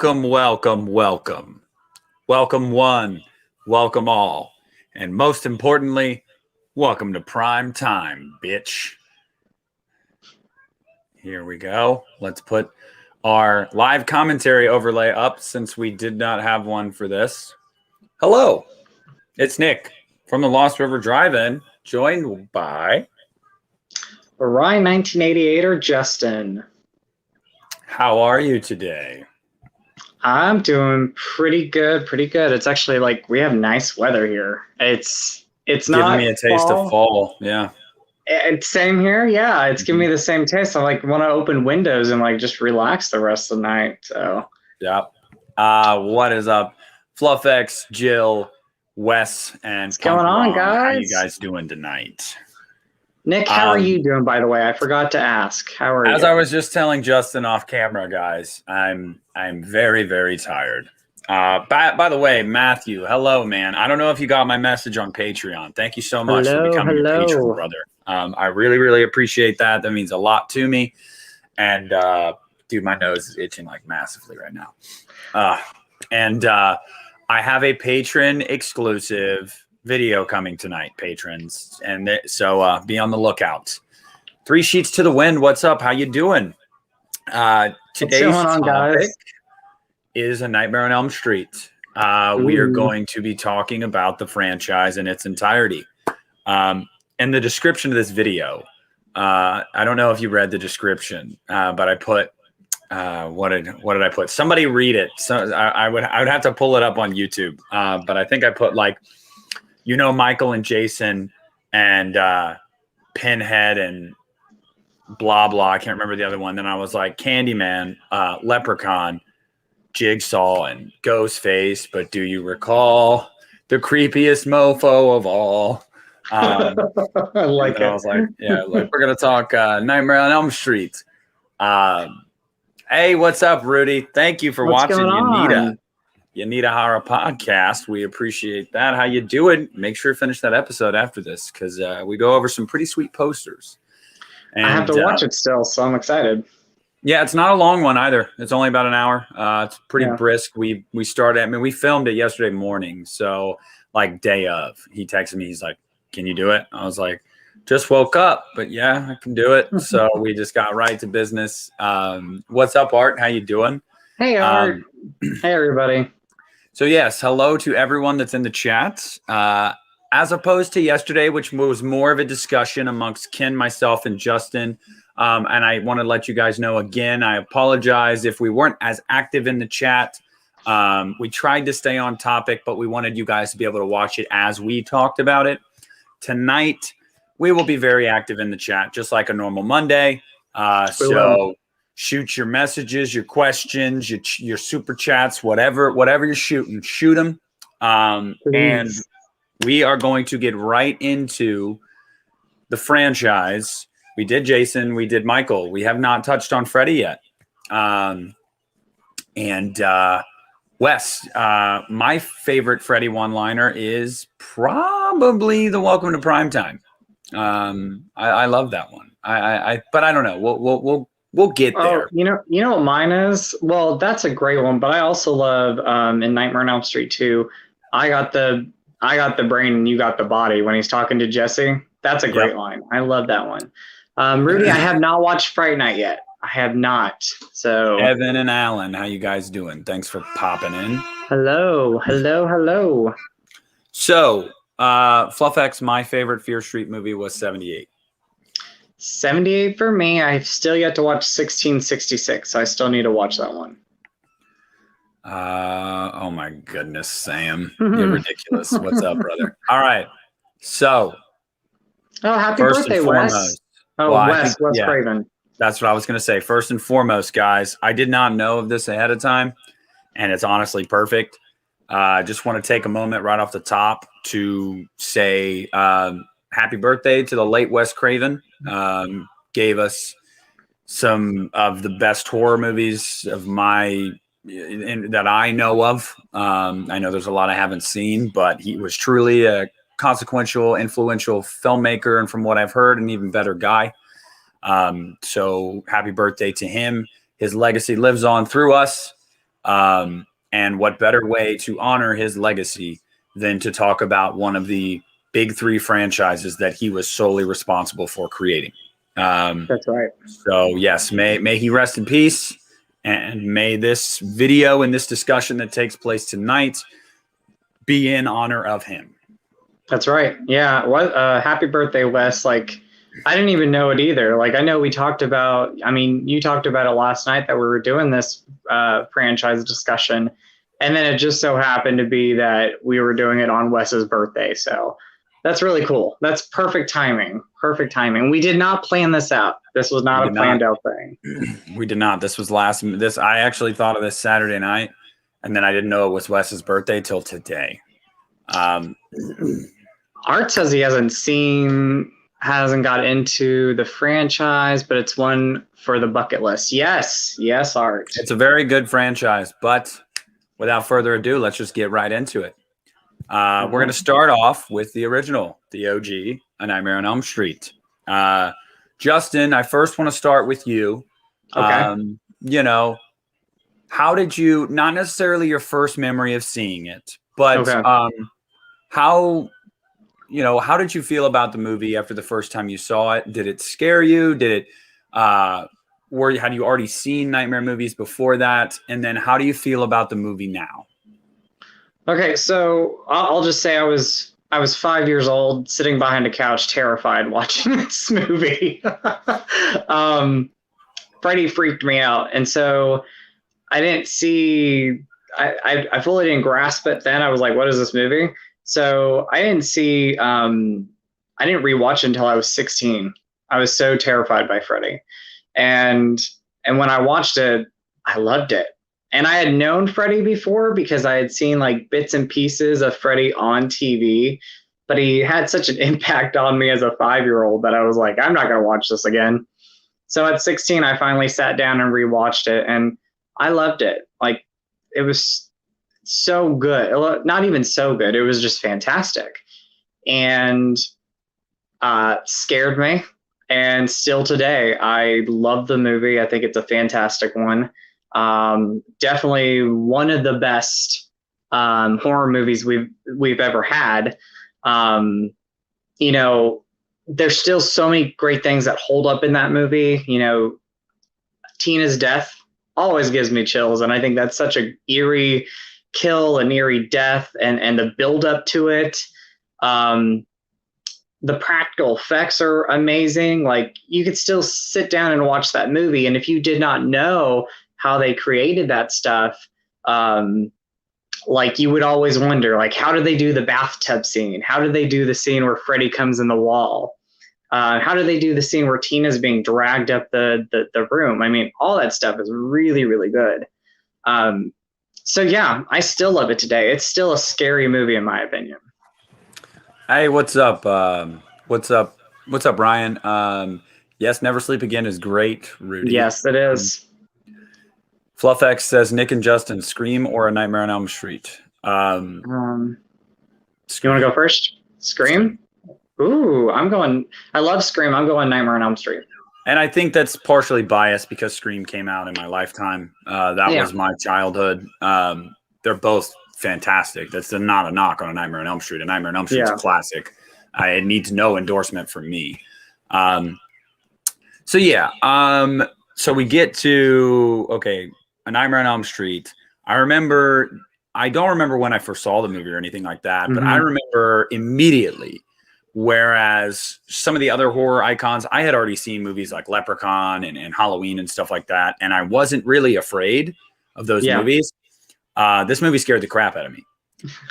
Welcome, welcome, welcome. Welcome one, welcome all. And most importantly, welcome to prime time, bitch. Here we go. Let's put our live commentary overlay up since we did not have one for this. Hello, it's Nick from the Lost River Drive-In, joined by Ryan 1988 Justin. How are you today? I'm doing pretty good. It's actually like we have nice weather here. It's not giving me a taste fall. of fall. Yeah. It's same here. Yeah, it's giving me the same taste. I like want to open windows and like just relax the rest of the night. So yeah. What is up? FluffX, Jill, Wes, and what's going on, guys? How you guys doing tonight? Nick, how are you doing, by the way? I forgot to ask. How are you? As I was just telling Justin off camera, guys, I'm very, very tired. By the way, Matthew, hello, man. I don't know if you got my message on Patreon. Thank you so much for becoming a patron, brother. I really, really appreciate that. That means a lot to me. And dude, my nose is itching like massively right now. I have a patron exclusive video coming tonight, patrons, and so be on the lookout. Three Sheets to the Wind, what's up? How you doing? Today's topic is A Nightmare on Elm Street. We are going to be talking about the franchise in its entirety. And the description of this video, I don't know if you read the description, but I put what did I put? Somebody read it. So I would have to pull it up on YouTube, but I think I put like, Michael and Jason and Pinhead and blah, blah. I can't remember the other one. Then I was like Candyman, Leprechaun, Jigsaw, and Ghostface. But do you recall the creepiest mofo of all? I like it. I was like, yeah, we're going to talk Nightmare on Elm Street. Hey, what's up, Rudy? Thank you for watching Yanita Hara podcast. We appreciate that. How you doing? Make sure to finish that episode after this because we go over some pretty sweet posters. And, I have to watch it still, so I'm excited. Yeah, it's not a long one either. It's only about an hour. It's pretty brisk. We started. I mean, we filmed it yesterday morning, so like day of. He texted me. He's like, "Can you do it?" I was like, "Just woke up, but yeah, I can do it." So we just got right to business. What's up, Art? How you doing? Hey, Art. Hey, everybody. So yes, hello to everyone that's in the chat. As opposed to yesterday, which was more of a discussion amongst Ken, myself, and Justin. And I want to let you guys know again, I apologize if we weren't as active in the chat. We tried to stay on topic, but we wanted you guys to be able to watch it as we talked about it. Tonight, we will be very active in the chat, just like a normal Monday. So shoot your messages, your questions, your super chats, whatever you're shooting, shoot them. And we are going to get right into the franchise. We did Jason, we did Michael. We have not touched on Freddy yet. Wes, my favorite Freddy one-liner is probably the Welcome to Primetime. I love that one. But I don't know. We'll get there. You know what mine is? Well, that's a great one, but I also love in Nightmare on Elm Street 2, I got the brain and you got the body when he's talking to Jesse. That's a great line. I love that one. Rudy, I have not watched Fright Night yet. I have not. So Evan and Alan, how you guys doing? Thanks for popping in. Hello. So FluffX, my favorite Fear Street movie was 78. 78 for me. I've still yet to watch 1666. So I still need to watch that one. Oh my goodness, Sam. You're ridiculous. What's up, brother? All right. So happy birthday, Wes. Wes Craven. That's what I was going to say. First and foremost, guys, I did not know of this ahead of time, and it's honestly perfect. I just want to take a moment right off the top to say happy birthday to the late Wes Craven. Gave us some of the best horror movies of that I know of. I know there's a lot I haven't seen, but he was truly a consequential, influential filmmaker, and from what I've heard, an even better guy. So happy birthday to him. His legacy lives on through us. And what better way to honor his legacy than to talk about one of the big three franchises that he was solely responsible for creating. That's right. So yes, may he rest in peace, and may this video and this discussion that takes place tonight be in honor of him. That's right. Yeah. What? Happy birthday, Wes. Like, I didn't even know it either. Like, I know we talked about. I mean, you talked about it last night that we were doing this franchise discussion, and then it just so happened to be that we were doing it on Wes's birthday. So that's really cool. That's perfect timing. Perfect timing. We did not plan this out. This was not a planned out thing. We did not. This was I actually thought of this Saturday night, and then I didn't know it was Wes's birthday till today. Art says he hasn't got into the franchise, but it's one for the bucket list. Yes, Art. It's a very good franchise, but without further ado, let's just get right into it. We're going to start off with the original, the OG, A Nightmare on Elm Street. Justin, I first want to start with you. Okay. How did you, not necessarily your first memory of seeing it, but how did you feel about the movie after the first time you saw it? Did it scare you? Had you already seen nightmare movies before that? And then how do you feel about the movie now? Okay, so I'll just say I was 5 years old, sitting behind a couch, terrified, watching this movie. Freddy freaked me out, and so I didn't see. I fully didn't grasp it then. I was like, "What is this movie?" So I didn't see. I didn't rewatch it until I was 16. I was so terrified by Freddy, and when I watched it, I loved it. And I had known Freddy before because I had seen like bits and pieces of Freddy on TV, but he had such an impact on me as a 5-year-old that I was like, I'm not going to watch this again. So at 16, I finally sat down and rewatched it, and I loved it. Like, it was so good. Not even so good. It was just fantastic. And scared me. And still today, I love the movie. I think it's a fantastic one. Definitely one of the best horror movies we've ever had. There's still so many great things that hold up in that movie. Tina's death always gives me chills, and I think that's such a eerie kill, an eerie death, and the build up to it. The practical effects are amazing. Like, you could still sit down and watch that movie, and if you did not know how they created that stuff, like, you would always wonder, like, how did they do the bathtub scene? How did they do the scene where Freddy comes in the wall? How did they do the scene where Tina's being dragged up the room? I mean, all that stuff is really, really good. So yeah, I still love it today. It's still a scary movie in my opinion. Hey, what's up? What's up, Ryan? Yes, Never Sleep Again is great, Rudy. Yes, it is. FluffX says Nick and Justin, Scream or A Nightmare on Elm Street? You want to go first? Scream? Ooh, I love Scream. I'm going Nightmare on Elm Street. And I think that's partially biased because Scream came out in my lifetime. That was my childhood. They're both fantastic. That's not a knock on A Nightmare on Elm Street. A Nightmare on Elm Street is a classic. I need no endorsement from me. So we get to, A Nightmare on Elm Street. I don't remember when I first saw the movie or anything like that, but I remember immediately. Whereas some of the other horror icons, I had already seen movies like Leprechaun and Halloween and stuff like that, and I wasn't really afraid of those movies. This movie scared the crap out of me.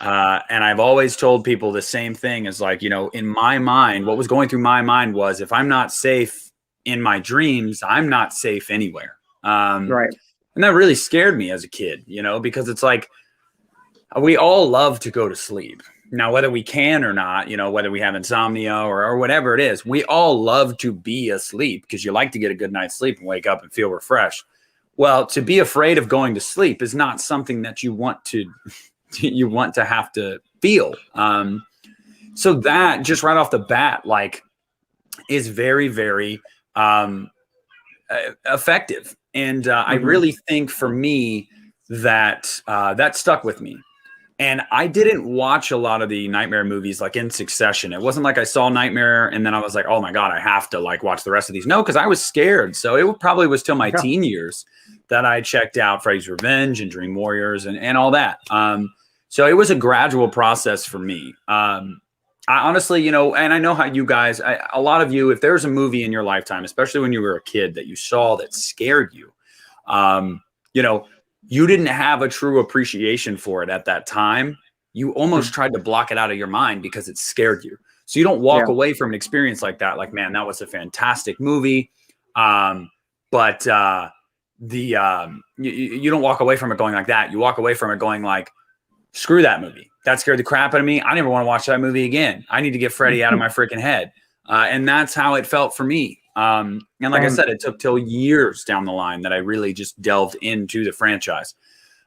And I've always told people the same thing is like, in my mind, what was going through my mind was, if I'm not safe in my dreams, I'm not safe anywhere. Right. And that really scared me as a kid, because it's like, we all love to go to sleep. Now, whether we can or not, whether we have insomnia or whatever it is, we all love to be asleep because you like to get a good night's sleep and wake up and feel refreshed. Well, to be afraid of going to sleep is not something that you want to have to feel. So that just right off the bat, like, is very, very effective. And I really think for me, that stuck with me. And I didn't watch a lot of the Nightmare movies like in succession. It wasn't like I saw Nightmare and then I was like, oh my God, I have to like watch the rest of these. No, because I was scared. So it probably was till my teen years that I checked out Freddy's Revenge and Dream Warriors and all that. So it was a gradual process for me. I honestly, you know, and I know how you guys, a lot of you, if there's a movie in your lifetime, especially when you were a kid that you saw that scared you, you know, you didn't have a true appreciation for it at that time. You almost tried to block it out of your mind because it scared you. So you don't walk away from an experience like that. Like, man, that was a fantastic movie. You don't walk away from it going like that. You walk away from it going like, screw that movie. That scared the crap out of me. I never want to watch that movie again. I need to get Freddy out of my freaking head. And that's how it felt for me. And like I said, it took till years down the line that I really just delved into the franchise.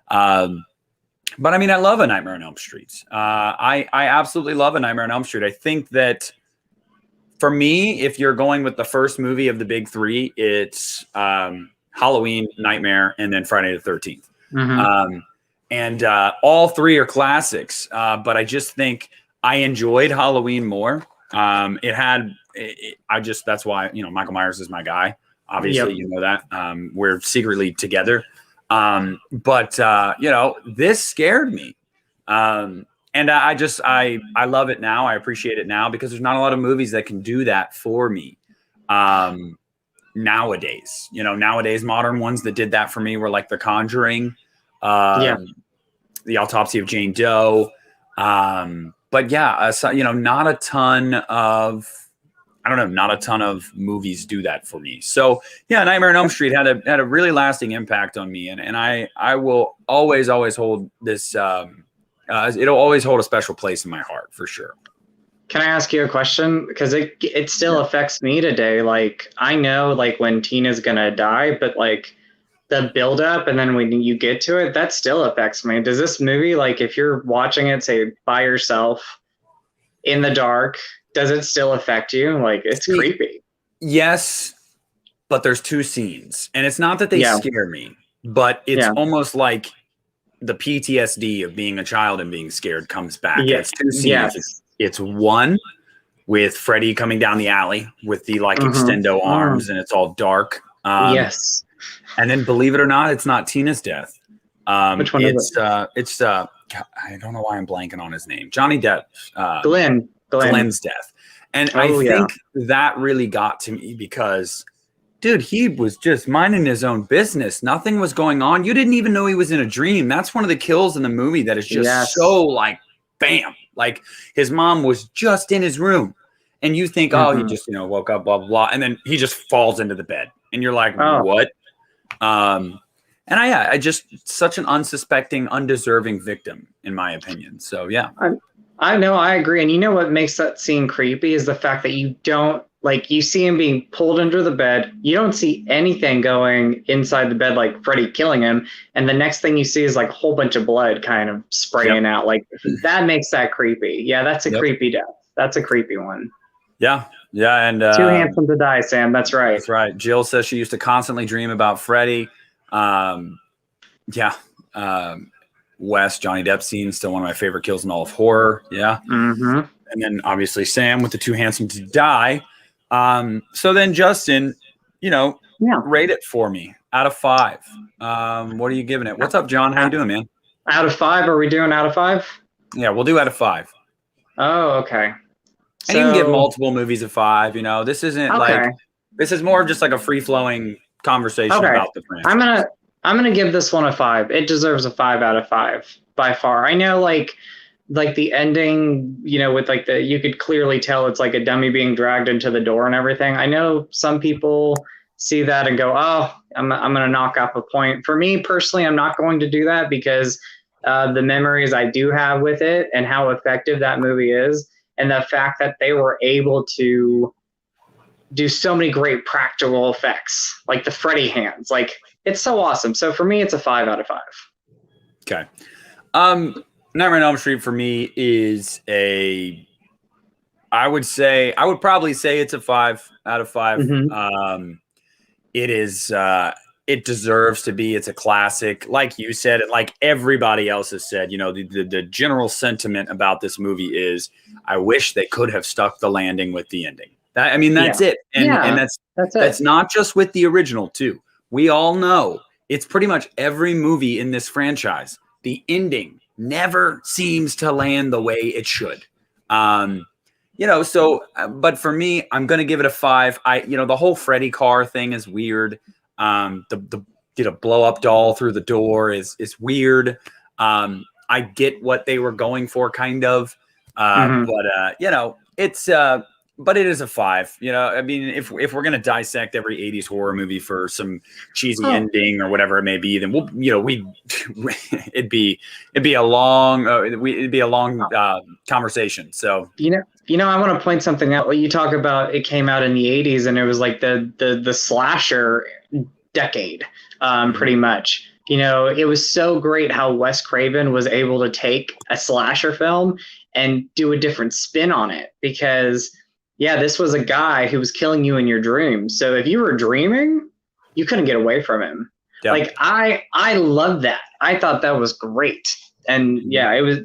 But I mean, I love A Nightmare on Elm Street. I absolutely love A Nightmare on Elm Street. I think that for me, if you're going with the first movie of the big three, it's Halloween, Nightmare, and then Friday the 13th. And all three are classics. But I just think I enjoyed Halloween more. That's why, you know, Michael Myers is my guy. Obviously, you know that. We're secretly together. But you know, this scared me. And I love it now. I appreciate it now because there's not a lot of movies that can do that for me. Nowadays, you know, modern ones that did that for me were like The Conjuring, The Autopsy of Jane Doe. But yeah, so, you know, not a ton of movies do that for me. So yeah, Nightmare on Elm Street had a really lasting impact on me. And I will always hold this, it'll always hold a special place in my heart for sure. Can I ask you a question? Because it still affects me today. Like, I know like when Tina's gonna die, but like the build up and then when you get to it, that still affects me. Does this movie, like if you're watching it, say by yourself in the dark, does it still affect you? Like, it's creepy. Yes, but there's two scenes. And it's not that they scare me, but it's almost like the PTSD of being a child and being scared comes back. It's two scenes. Yes. It's one with Freddy coming down the alley with the like extendo arms and it's all dark. Yes. And then believe it or not, it's not Tina's death. Which one is it? It's I don't know why I'm blanking on his name. Johnny Depp. Glenn's death. And I think that really got to me because, dude, he was just minding his own business. Nothing was going on. You didn't even know he was in a dream. That's one of the kills in the movie that is just so like, bam. Like his mom was just in his room. And you think, oh, he just, you know, woke up, blah, blah, blah. And then he just falls into the bed. And you're like, what? And I just such an unsuspecting, undeserving victim, in my opinion. So, yeah. I know, I agree. And you know what makes that scene creepy is the fact that you don't, like, you see him being pulled under the bed. You don't see anything going inside the bed, like Freddy killing him. And the next thing you see is like a whole bunch of blood kind of spraying out. Like, that makes that creepy. Yeah, that's a creepy death. That's a creepy one. Yeah. Yeah. And too handsome to die, Sam. That's right. That's right. Jill says she used to constantly dream about Freddy. Wes, Johnny Depp scene, still one of my favorite kills in all of horror. Yeah. And then obviously Sam with the Too Handsome to Die. So then Justin, you know, rate it for me out of 5. What are you giving it? What's up, John? How you doing, man? Out of 5? Are we doing out of 5? Yeah, we'll do out of 5. Oh, okay. And you can give multiple movies a 5. You know, this isn't like, this is more of just like a free flowing conversation about the franchise. I'm gonna give this one a 5. It deserves a 5 out of 5 by far. I know, like the ending, you know, with like you could clearly tell it's like a dummy being dragged into the door and everything. I know some people see that and go, "Oh, I'm gonna knock off a point." For me personally, I'm not going to do that because the memories I do have with it and how effective that movie is, and the fact that they were able to do so many great practical effects, like the Freddy hands, like. It's so awesome. So for me, it's a 5 out of 5. Okay. Nightmare on Elm Street for me is I would probably say it's a 5 out of 5. It is, it deserves to be. It's a classic, like you said, and like everybody else has said. You know, the general sentiment about this movie is, I wish they could have stuck the landing with the ending. That, I mean, that's it, and that's not just with the original too. We all know it's pretty much every movie in this franchise. The ending never seems to land the way it should. You know, so, but for me, I'm going to give it a 5. The whole Freddy car thing is weird. The blow up doll through the door is weird. I get what they were going for, kind of, but it's but it is a 5. You know, I mean, if we're gonna dissect every 80s horror movie for some cheesy ending or whatever it may be, then it'd be a long conversation. So I want to point something out. When you talk about it came out in the 80s and it was like the slasher decade, pretty much. You know, it was so great how Wes Craven was able to take a slasher film and do a different spin on it, because this was a guy who was killing you in your dreams. So if you were dreaming, you couldn't get away from him. Yep. Like I love that. I thought that was great. And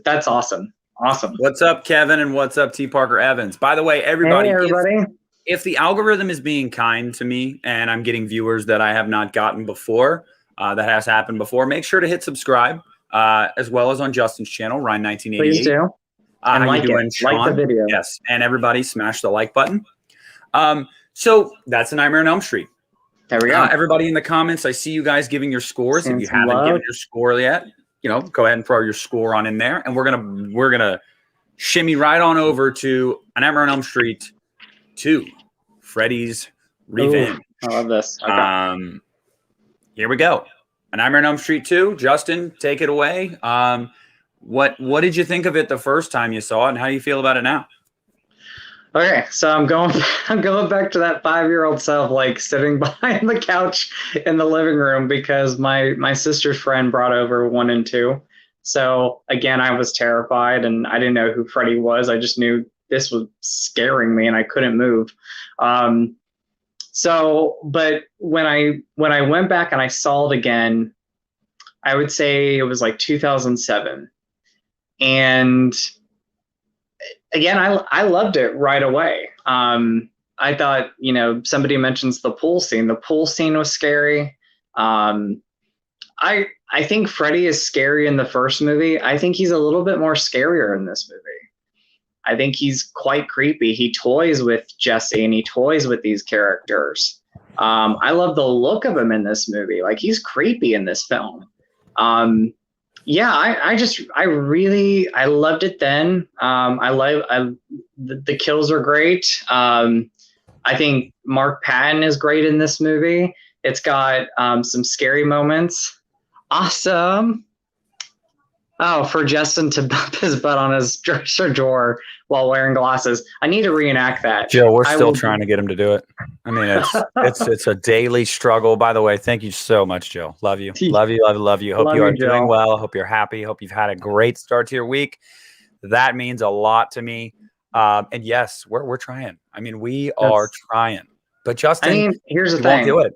that's awesome. Awesome. What's up, Kevin? And what's up, T. Parker Evans? By the way, everybody. Hey, everybody. If the algorithm is being kind to me and I'm getting viewers that I have not gotten before, that has happened before, make sure to hit subscribe, as well as on Justin's channel, Ryan1988. Please do. And how you doing, Sean? Like the video. Yes. And everybody smash the like button. So that's A Nightmare on Elm Street. There we go. Everybody in the comments, I see you guys giving your scores. If you haven't given your score yet, go ahead and throw your score on in there. And we're gonna shimmy right on over to A Nightmare on Elm Street 2, Freddy's Revenge. Ooh, I love this. Okay. Here we go. A Nightmare on Elm Street 2. Justin, take it away. What did you think of it the first time you saw it, and how do you feel about it now? Okay, so I'm going back to that 5-year-old self, like sitting behind the couch in the living room because my sister's friend brought over 1 and 2. So again, I was terrified and I didn't know who Freddy was. I just knew this was scaring me and I couldn't move. But when I went back and I saw it again, I would say it was like 2007. And again, I loved it right away. I thought, somebody mentions the pool scene. The pool scene was scary. I think Freddy is scary in the first movie. I think he's a little bit more scarier in this movie. I think he's quite creepy. He toys with Jesse and he toys with these characters. I love the look of him in this movie. Like, he's creepy in this film. I loved it then. The kills are great. I think Mark Patton is great in this movie. It's got some scary moments. Awesome. Oh, for Justin to bump his butt on his dresser drawer while wearing glasses. I need to reenact that. Joe, we're still trying to get him to do it. I mean, it's a daily struggle. By the way, thank you so much, Joe. Love you. Love you. Hope you are doing well. Hope you're happy. Hope you've had a great start to your week. That means a lot to me. And yes, we're trying. I mean, we are trying. But Justin, here's the thing. Won't do it.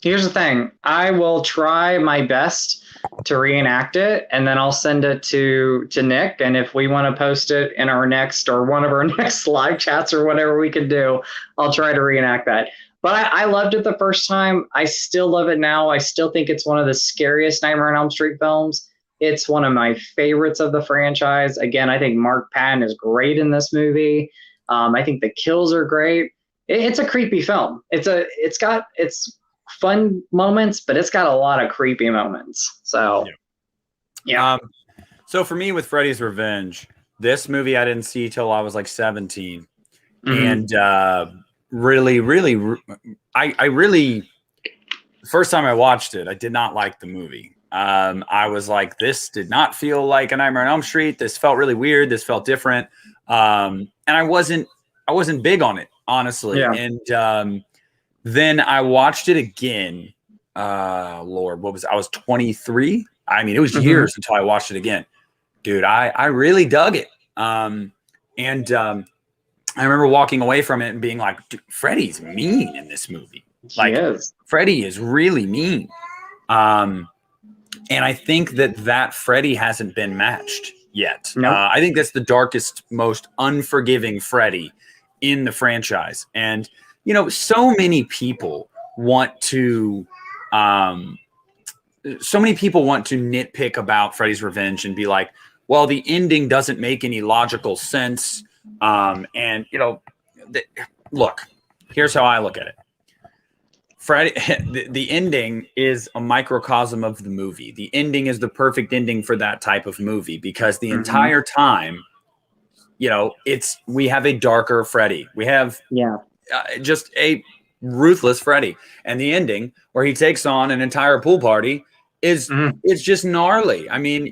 Here's the thing. I will try my best to reenact it, and then I'll send it to Nick. And if we want to post it in our next or one of our next live chats or whatever we can do, I'll try to reenact that. But I loved it the first time. I still love it now. I still think it's one of the scariest Nightmare on Elm Street films. It's one of my favorites of the franchise. Again, I think Mark Patton is great in this movie. I think the kills are great. It's a creepy film. It's got fun moments, but it's got a lot of creepy moments. So, yeah. So for me with Freddy's Revenge, this movie I didn't see till I was like 17, and really, first time I watched it, I did not like the movie. I was like, this did not feel like A Nightmare on Elm Street. This felt really weird. This felt different, and I wasn't big on it, honestly. Yeah. And then I watched it again. Lord, I was 23. I mean, it was years until I watched it again. Dude, I really dug it. I remember walking away from it and being like, dude, Freddy's mean in this movie. He is. Freddy is really mean. And I think that Freddy hasn't been matched yet. Nope. I think that's the darkest, most unforgiving Freddy in the franchise. And, so many people want to nitpick about Freddy's Revenge and be like, well, the ending doesn't make any logical sense. Look, here's how I look at it. Freddy, the ending is a microcosm of the movie. The ending is the perfect ending for that type of movie because the entire time, we have a darker Freddy. We have just a ruthless Freddy, and the ending where he takes on an entire pool party is it's just gnarly. I mean,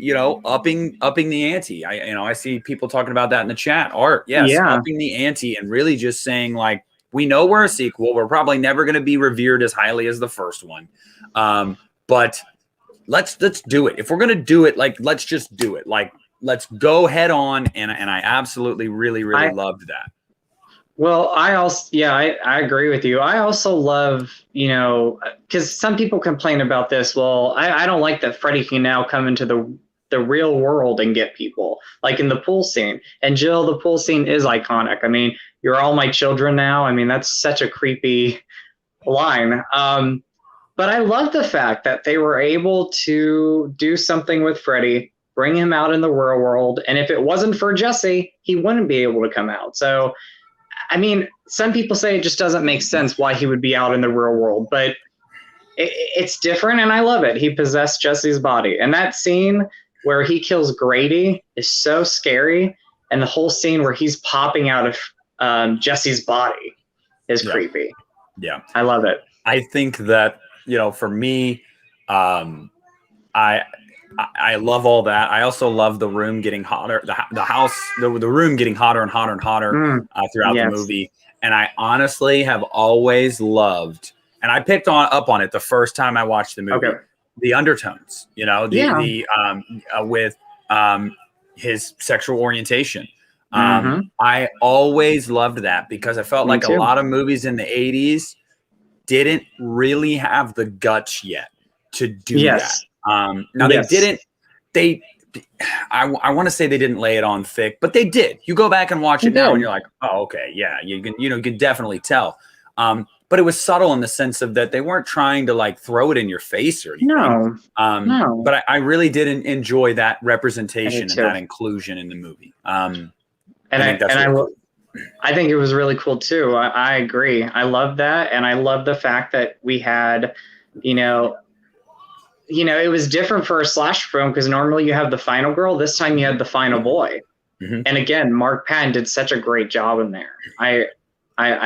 upping the ante. I see people talking about that in the chat. Art, yes, upping the ante and really just saying like, we know we're a sequel. We're probably never going to be revered as highly as the first one. But let's do it. If we're going to do it, like, let's just do it. Like, let's go head on. And I absolutely, really, really loved that. Well, I agree with you. I also love, because some people complain about this. Well, I don't like that Freddy can now come into the real world and get people, like in the pool scene. And Jill, the pool scene is iconic. I mean, you're all my children now. I mean, that's such a creepy line. But I love the fact that they were able to do something with Freddy, bring him out in the real world. And if it wasn't for Jesse, he wouldn't be able to come out. So, I mean, some people say it just doesn't make sense why he would be out in the real world, but it's different. And I love it. He possessed Jesse's body. And that scene where he kills Grady is so scary. And the whole scene where he's popping out of Jesse's body is creepy. Yeah. I love it. I think that, for me, I love all that. I also love the room getting hotter, the room getting hotter and hotter and hotter throughout the movie. And I honestly have always loved, and I picked up on it the first time I watched the movie, the undertones, with his sexual orientation. I always loved that because I felt like a lot of movies in the 80s didn't really have the guts yet to do that. I want to say they didn't lay it on thick, but they did. You go back and watch it now and you're like, oh, okay. Yeah. You can definitely tell. But it was subtle in the sense of that they weren't trying to like throw it in your face or anything. No. But I really did enjoy that representation and that inclusion in the movie. I think it was really cool too. I agree. I love that. And I love the fact that we had, it was different for a slasher film because normally you have the final girl. This time you had the final boy. And again, Mark Patton did such a great job in there. I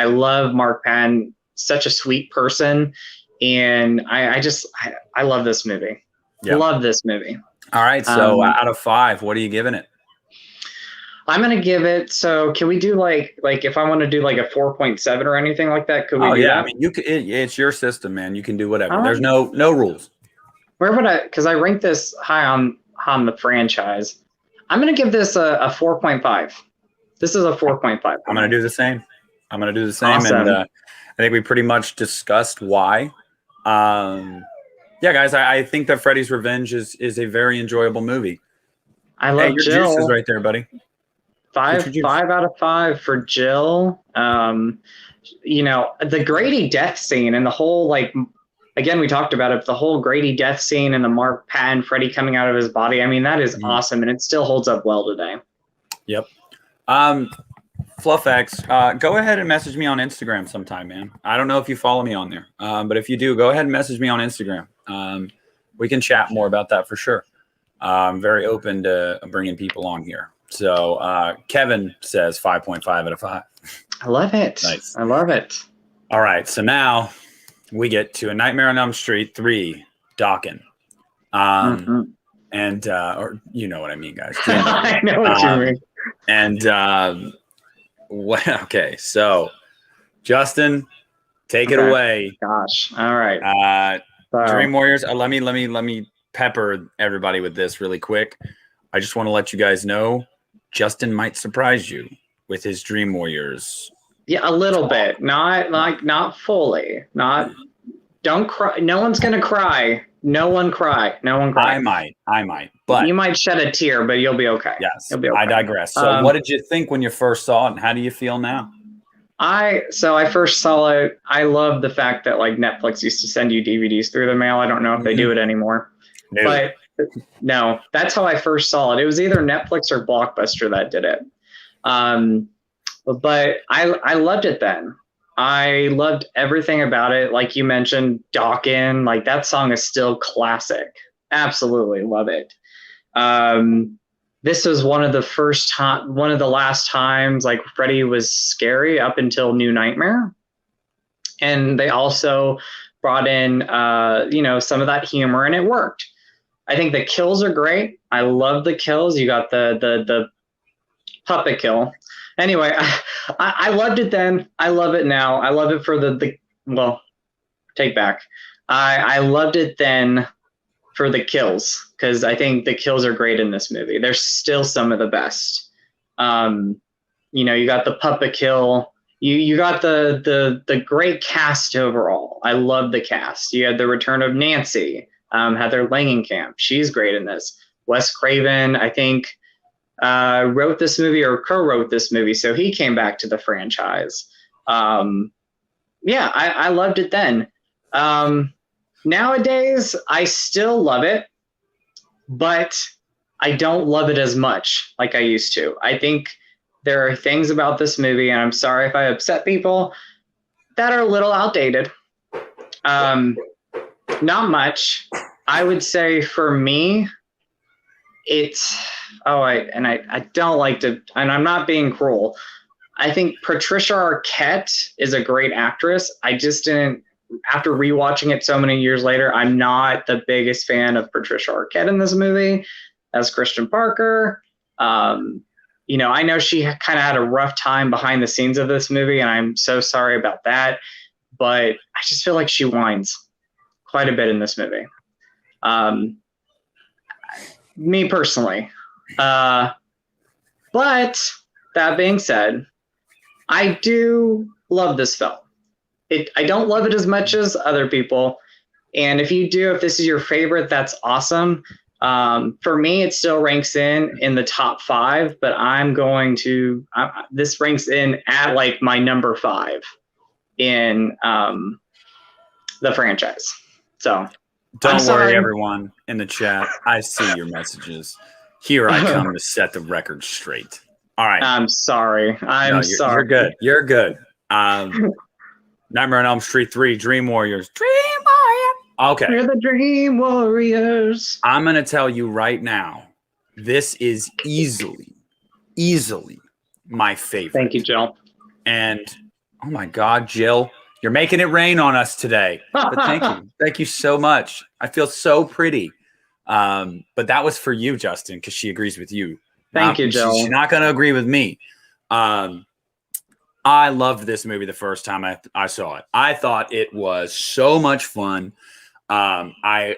love Mark Patton, such a sweet person. And I love this movie. Love this movie. All right. So out of 5, what are you giving it? I'm going to give it. So can we do like if I want to do like a 4.7 or anything like that? Could we do that? I mean, you could, it's your system, man. You can do whatever. There's no rules. Where would I, because I rank this high on the franchise. I'm going to give this a 4.5. This is a 4.5. I'm going to do the same. Awesome. And I think we pretty much discussed why. Guys, I think that Freddy's Revenge is a very enjoyable movie. I love your Jill. Juice is right there, buddy. 5 out of 5 for Jill. The Grady death scene and the whole, again, we talked about it, the whole Grady death scene and the Mark Patton Freddy coming out of his body. I mean, that is awesome, and it still holds up well today. Yep. FluffX, go ahead and message me on Instagram sometime, man. I don't know if you follow me on there, but if you do, go ahead and message me on Instagram. We can chat more about that for sure. I'm very open to bringing people on here. So Kevin says 5.5 out of 5. I love it. Nice. I love it. All right. So now we get to A Nightmare on Elm Street 3, Dawkins. And, or you know what I mean, guys. I know what you mean. And, okay. So Justin, take it away. Gosh. All right. Dream Warriors. Let me pepper everybody with this really quick. I just want to let you guys know Justin might surprise you with his Dream Warriors Yeah, a little bit. Not fully. Not don't cry. No one's gonna cry. No one cry. No one cry. I might, but you might shed a tear, but you'll be okay. yes, You'll be okay. I digress. So what did you think when you first saw it, and how do you feel now? I first saw it. I love the fact that like Netflix used to send you DVDs through the mail. I don't know if they do it anymore. No. But no, that's how I first saw it. It was either Netflix or Blockbuster that did it. But I loved it then. I loved everything about it. Like you mentioned, Dawkins, like that song is still classic. Absolutely love it. This was one of the last times like Freddy was scary up until New Nightmare. And they also brought in, some of that humor, and it worked. I think the kills are great. I love the kills. You got the puppet kill. Anyway, I loved it then. I love it now. I love it for take back. I loved it then for the kills, because I think the kills are great in this movie. They're still some of the best. You got the puppet kill. You got the great cast overall. I love the cast. You had the return of Nancy, Heather Langenkamp. She's great in this. Wes Craven, I think, wrote this movie or co-wrote this movie, so he came back to the franchise. I loved it then. Nowadays, I still love it, but I don't love it as much like I used to. I think there are things about this movie, and I'm sorry if I upset people, that are a little outdated. Not much. I would say for me, I don't like to, and I'm not being cruel. I think Patricia Arquette is a great actress. I just didn't, after rewatching it so many years later, I'm not the biggest fan of Patricia Arquette in this movie as Christian Parker. I know she kind of had a rough time behind the scenes of this movie, and I'm so sorry about that. But I just feel like she whines quite a bit in this movie. Me personally. But that being said, I do love this film. I don't love it as much as other people. And if this is your favorite, that's awesome. For me, it still ranks in the top 5, but this ranks in at like my number 5 in the franchise. So don't worry, everyone in the chat. I see your messages. Here I come to set the record straight. All right. I'm sorry. Sorry. You're good. You're good. Nightmare on Elm Street 3, Dream Warriors. Dream Warrior. Okay. We're the Dream Warriors. I'm going to tell you right now, this is easily my favorite. Thank you, Jill. And, oh my God, Jill, you're making it rain on us today. But thank you. Thank you so much. I feel so pretty. But that was for you, Justin, because she agrees with you. Thank you, Jill. She's not going to agree with me. I loved this movie the first time I saw it. I thought it was so much fun. The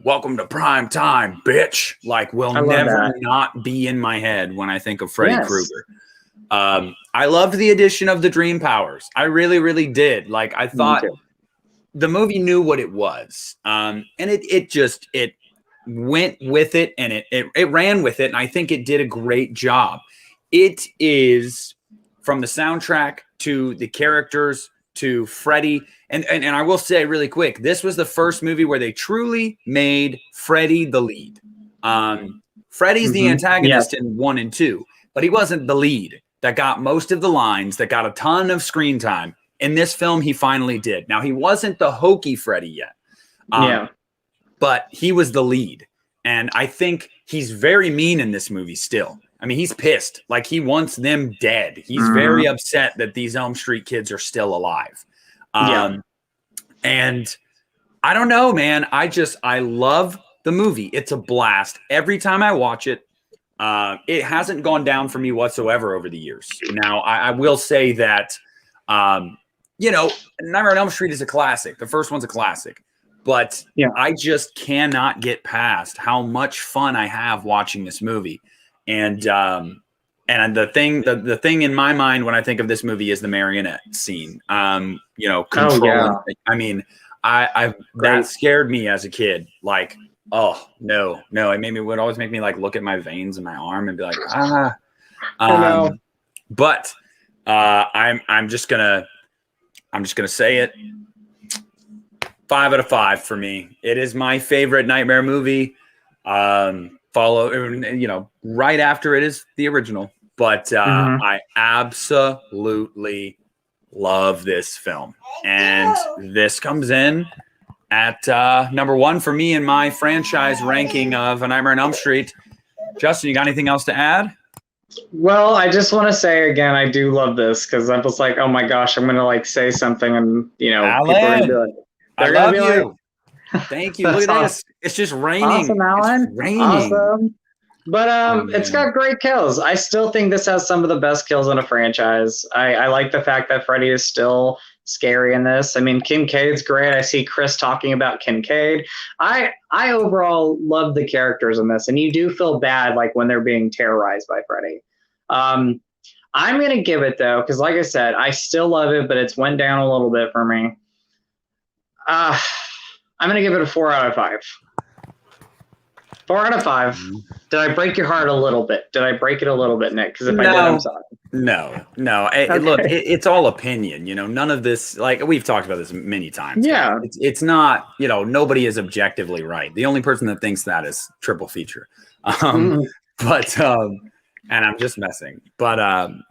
welcome to prime time, bitch, like will never not be in my head when I think of Freddy Krueger. I loved the addition of the dream powers. I really, really did. Like I thought the movie knew what it was. And it went with it, and it ran with it. And I think it did a great job. It is, from the soundtrack to the characters to Freddy. And I will say really quick, this was the first movie where they truly made Freddy the lead. Freddy's the antagonist in 1 and 2, but he wasn't the lead that got most of the lines, that got a ton of screen time. In this film, he finally did. Now, he wasn't the hokey Freddy yet. But he was the lead. And I think he's very mean in this movie still. I mean, he's pissed. Like, he wants them dead. He's very upset that these Elm Street kids are still alive. And I don't know, man. I love the movie. It's a blast. Every time I watch it, it hasn't gone down for me whatsoever over the years. Now, I will say that, Nightmare on Elm Street is a classic. The first one's a classic. But I just cannot get past how much fun I have watching this movie. And And the thing in my mind when I think of this movie is the marionette scene. You know, controlling. Oh, yeah. I mean, I that scared me as a kid. Like, oh no, it would always make me like look at my veins in my arm and be like, ah. I know. But I'm just gonna say it. 5 out of 5 for me. It is my favorite Nightmare movie. Right after it is the original. But I absolutely love this film. And this comes in at number 1 for me in my franchise ranking of A Nightmare on Elm Street. Justin, you got anything else to add? Well, I just want to say again, I do love this because I'm just like, oh my gosh, I'm going to like say something and, people are going to be like, I love you. Thank you. Look at this. It's just raining. Awesome, Alan. It's raining. Awesome. But it's got great kills. I still think this has some of the best kills in a franchise. I like the fact that Freddy is still scary in this. I mean, Kincaid's great. I see Chris talking about Kincaid. I overall love the characters in this, and you do feel bad like when they're being terrorized by Freddy. I'm gonna give it though, because like I said, I still love it, but it's went down a little bit for me. I'm gonna give it a 4 out of 5. 4 out of 5. Did I break your heart a little bit? Did I break it a little bit, Nick? Because if I did, I'm sorry. No. Okay. Look, it's all opinion. None of this, like we've talked about this many times. Yeah. It's not, nobody is objectively right. The only person that thinks that is Triple Feature. And I'm just messing. But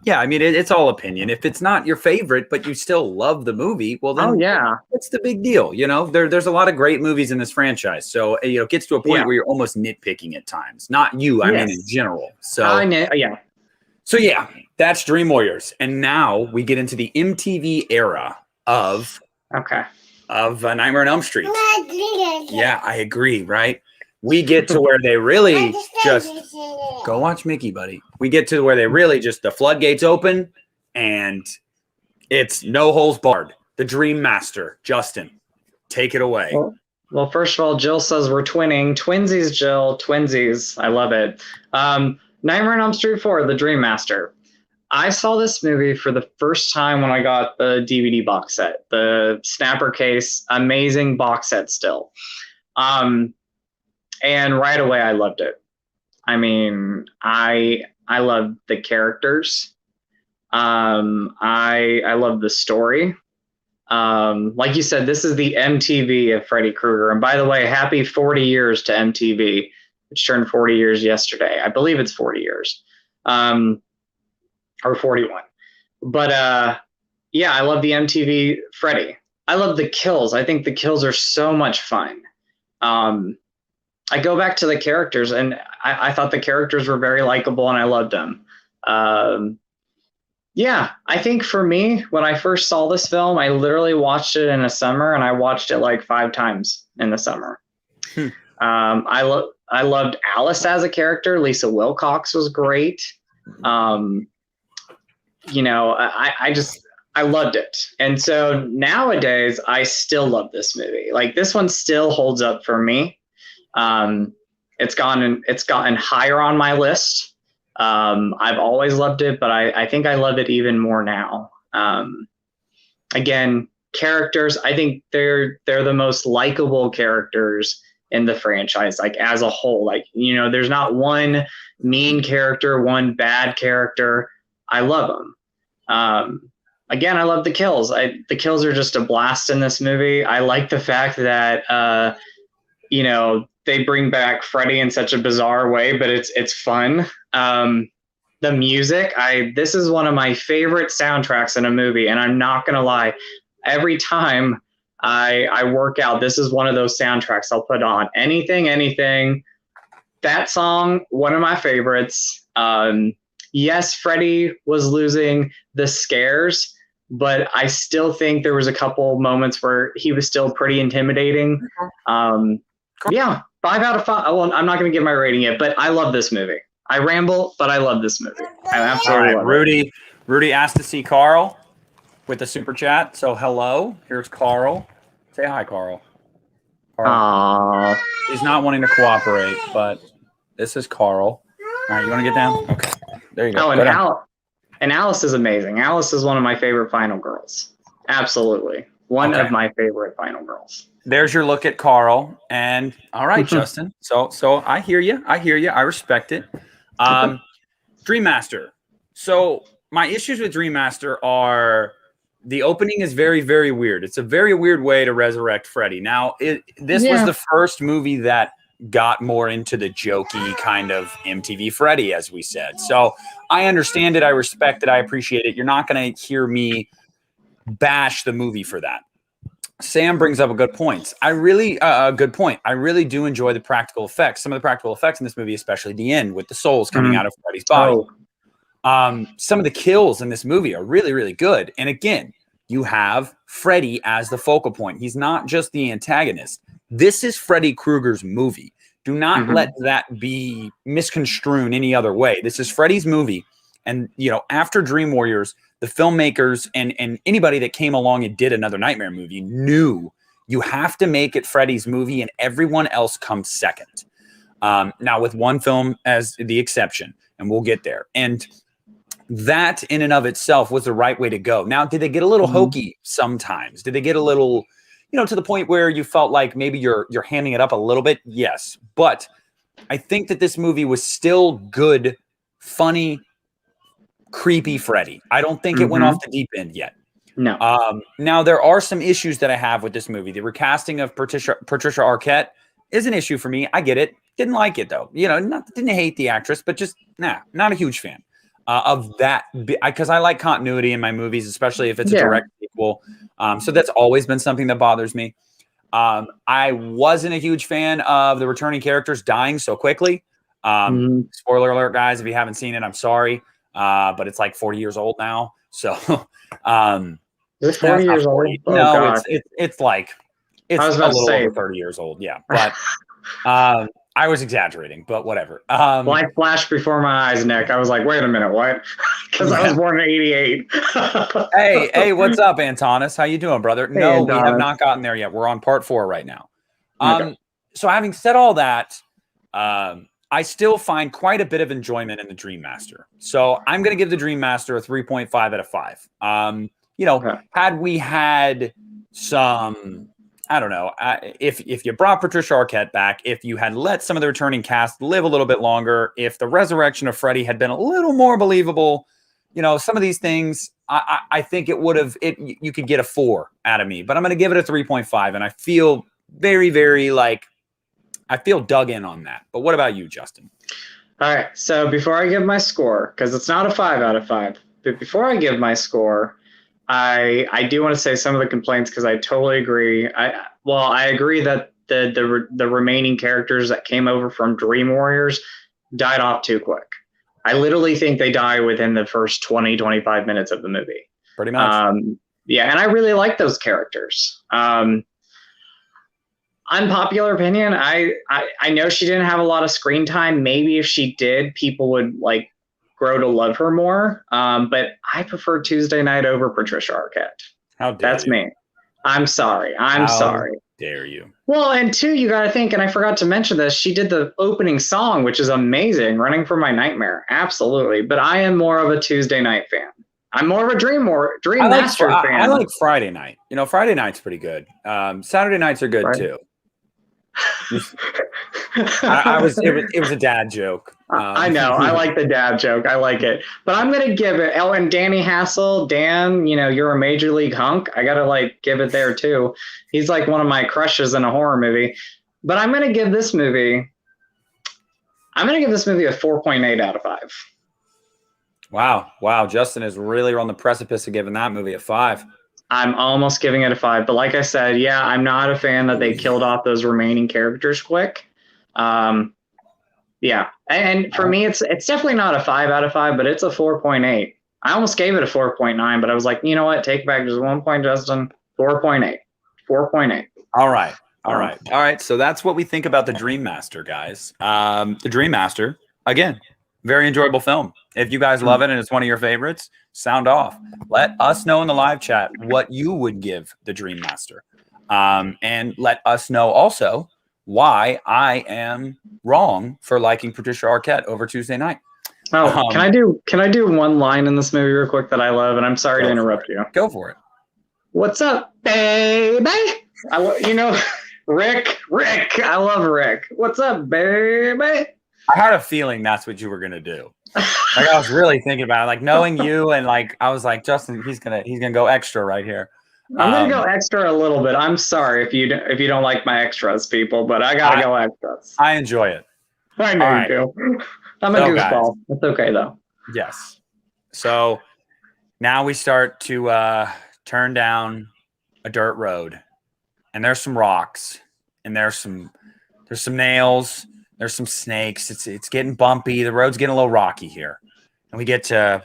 yeah, I mean, it's all opinion. If it's not your favorite, but you still love the movie, well, then what's the big deal? There's a lot of great movies in this franchise. So, it gets to a point where you're almost nitpicking at times. Not you, I mean, in general. So, So, yeah, that's Dream Warriors. And now we get into the MTV era of Nightmare on Elm Street. Yeah, I agree, right? We get to where they really just go watch Mickey, buddy. We get to where they really just the floodgates open and it's no holes barred. The Dream Master, Justin, take it away. Well, first of all, Jill says we're twinning. Twinsies, Jill. Twinsies. I love it. Nightmare on Elm Street 4, The Dream Master. I saw this movie for the first time when I got the DVD box set. The Snapper case, amazing box set still. And right away, I loved it. I mean, I love the characters. I love the story. Like you said, this is the MTV of Freddy Krueger. And by the way, happy 40 years to MTV, which turned 40 years yesterday. I believe it's 40 years, or 41. But yeah, I love the MTV Freddy. I love the kills. I think the kills are so much fun. I go back to the characters, and I thought the characters were very likable, and I loved them. Yeah, I think for me, when I first saw this film, I literally watched it in a summer, and I watched it like 5 times in the summer. I loved Alice as a character. Lisa Wilcox was great. I loved it. And so nowadays, I still love this movie. Like, this one still holds up for me. It's gotten higher on my list. I've always loved it, but I think I love it even more now. Again, characters, I think they're the most likable characters in the franchise, like as a whole. Like, there's not one mean character, one bad character. I love them. Again, I love the kills. The kills are just a blast in this movie. I like the fact that, they bring back Freddy in such a bizarre way, but it's fun. The music, this is one of my favorite soundtracks in a movie, and I'm not gonna lie. Every time I work out, this is one of those soundtracks I'll put on. Anything. That song, one of my favorites. Yes, Freddy was losing the scares, but I still think there was a couple moments where he was still pretty intimidating. Yeah, 5 out of 5. Well, I'm not going to give my rating yet, but I love this movie. I ramble, but I love this movie. I absolutely love it. Rudy asked to see Carl with the super chat. So hello, here's Carl. Say hi, Carl. He's not wanting to cooperate, but this is Carl. All right, you want to get down? Okay. There you go. Oh, and Alice is amazing. Alice is one of my favorite final girls. Absolutely. One of my favorite final girls. There's your look at Carl. And all right, Justin. So I hear you. I respect it. Dream Master. So my issues with Dream Master are the opening is very, very weird. It's a very weird way to resurrect Freddy. Now, this was the first movie that got more into the jokey kind of MTV Freddy, as we said. So I understand it. I respect it. I appreciate it. You're not going to hear me bash the movie for that. Sam brings up a good point. I really do enjoy the practical effects. Some of the practical effects in this movie, especially the end with the souls coming out of Freddy's body. Some of the kills in this movie are really, really good. And again, you have Freddy as the focal point. He's not just the antagonist. This is Freddy Krueger's movie. Do not let that be misconstrued any other way. This is Freddy's movie. And, after Dream Warriors, the filmmakers and anybody that came along and did another Nightmare movie knew you have to make it Freddy's movie and everyone else comes second. Now, with one film as the exception, and we'll get there. And that in and of itself was the right way to go. Now, did they get a little hokey sometimes? Did they get a little, to the point where you felt like maybe you're handing it up a little bit? Yes. But I think that this movie was still good, funny, creepy Freddy. I don't think it went off the deep end yet. No. Now, there are some issues that I have with this movie. The recasting of Patricia Arquette is an issue for me. I get it. Didn't like it, though. Didn't hate the actress, but just, not a huge fan. Of that, because I like continuity in my movies, especially if it's a direct sequel. So that's always been something that bothers me. I wasn't a huge fan of the returning characters dying so quickly. Spoiler alert, guys, if you haven't seen it, I'm sorry. But it's like 40 years old now. So is it 40 years old? No, it's like I was about a little to say over 30 years old. Yeah. But I was exaggerating, but whatever. Light flashed before my eyes, Nick. I was like, wait a minute, what? Because I was born in 88. Hey, what's up, Antonis? How you doing, brother? Hey, no, Antonis. We have not gotten there yet. We're on part 4 right now. So having said all that, I still find quite a bit of enjoyment in the Dream Master. So I'm going to give the Dream Master a 3.5 out of 5. Had we had some, I don't know, if you brought Patricia Arquette back, if you had let some of the returning cast live a little bit longer, if the resurrection of Freddy had been a little more believable, some of these things, I think it would have, you could get a 4 out of me, but I'm going to give it a 3.5. And I feel very, very I feel dug in on that. But what about you, Justin? All right. So before I give my score, because it's not a 5 out of 5, but before I give my score, I do want to say some of the complaints because I totally agree. I agree that the remaining characters that came over from Dream Warriors died off too quick. I literally think they die within the first 20, 25 minutes of the movie. Pretty much. And I really like those characters. Unpopular opinion, I know she didn't have a lot of screen time. Maybe if she did, people would grow to love her more. But I prefer Tuesday Night over Patricia Arquette. How dare That's you? me. I'm sorry. How sorry. Dare you? Well, and 2, you got to think, and I forgot to mention this, she did the opening song, which is amazing, Running from My Nightmare. Absolutely. But I am more of a Tuesday Night fan. I'm more of a Dream Master fan. I like Friday night. Friday night's pretty good. Saturday nights are good too. It was a dad joke. I know. I like the dad joke. I like it. But I'm going to give it. Oh, and Danny Hassel, Dan, you're a major league hunk. I got to give it there too. He's one of my crushes in a horror movie. But I'm going to give this movie a 4.8 out of 5. Wow. Justin is really on the precipice of giving that movie a 5. I'm almost giving it a 5, but like I said, I'm not a fan that they killed off those remaining characters quick. And for me, it's definitely not a 5 out of 5, but it's a 4.8. I almost gave it a 4.9, but I was like, you know what? Take back just 1 point, Justin. 4.8. 4.8. All right. So that's what we think about the Dream Master, guys. The Dream Master, again, very enjoyable film. If you guys love it and it's one of your favorites, sound off. Let us know in the live chat what you would give the Dream Master. And let us know also why I am wrong for liking Patricia Arquette over Tuesday Night. Oh, can I do one line in this movie real quick that I love? And I'm sorry to interrupt you. Go for it. What's up, baby? Rick. I love Rick. What's up, baby? I had a feeling that's what you were gonna do. Like I was really thinking about it, like knowing you, and like I was like, Justin, he's gonna go extra right here. I'm gonna go extra a little bit. I'm sorry if you don't like my extras, people, but I gotta go extras. I enjoy it. I know you do. I'm a goofball. It's okay though. Yes. So now we start to turn down a dirt road, and there's some rocks, and there's some nails, there's some snakes. It's getting bumpy. The road's getting a little rocky here, and we get to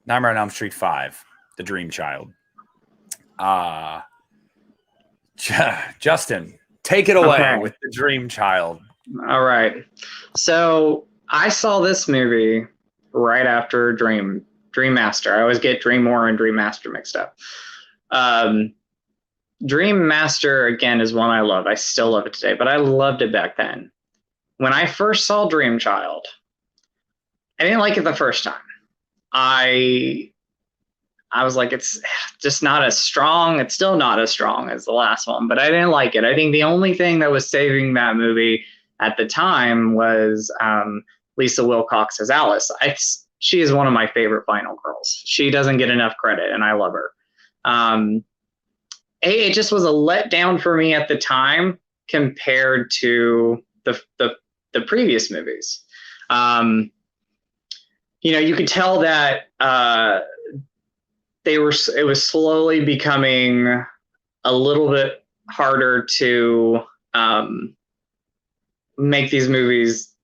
Nightmare on Elm Street 5, The Dream Child. Justin, take it away with The Dream Child. All right. So I saw this movie right after Dream Master. I always get Dream War and Dream Master mixed up. Dream Master, again, is one I love. I still love it today, but I loved it back then. When I first saw Dream Child, I didn't like it the first time. I was like, it's just not as strong. It's still not as strong as the last one, but I didn't like it. I think the only thing that was saving that movie at the time was Lisa Wilcox as Alice. She is one of my favorite final girls. She doesn't get enough credit, and I love her. It just was a letdown for me at the time compared to the previous movies. You could tell that it was slowly becoming a little bit harder to make these movies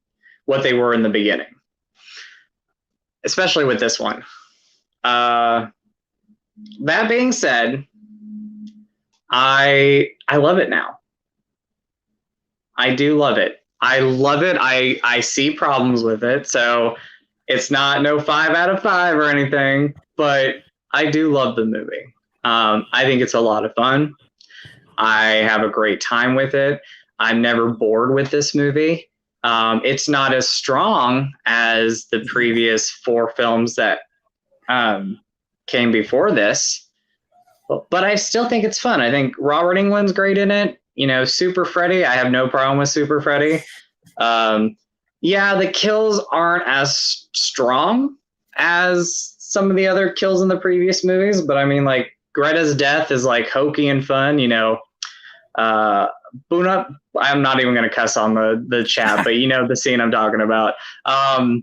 what they were in the beginning, especially with this one. That being said, I love it now. I do love it. I love it. I see problems with it, so it's not no 5 out of 5 or anything, but I do love the movie. I think it's a lot of fun. I have a great time with it. I'm never bored with this movie. It's not as strong as the previous 4 films that came before this, but I still think it's fun. I think Robert Englund's great in it. Super Freddy, I have no problem with Super Freddy. Yeah, the kills aren't as strong as some of the other kills in the previous movies, but I mean, like, Greta's death is like hokey and fun. Boona, I'm not even going to cuss on the chat, but the scene I'm talking about. I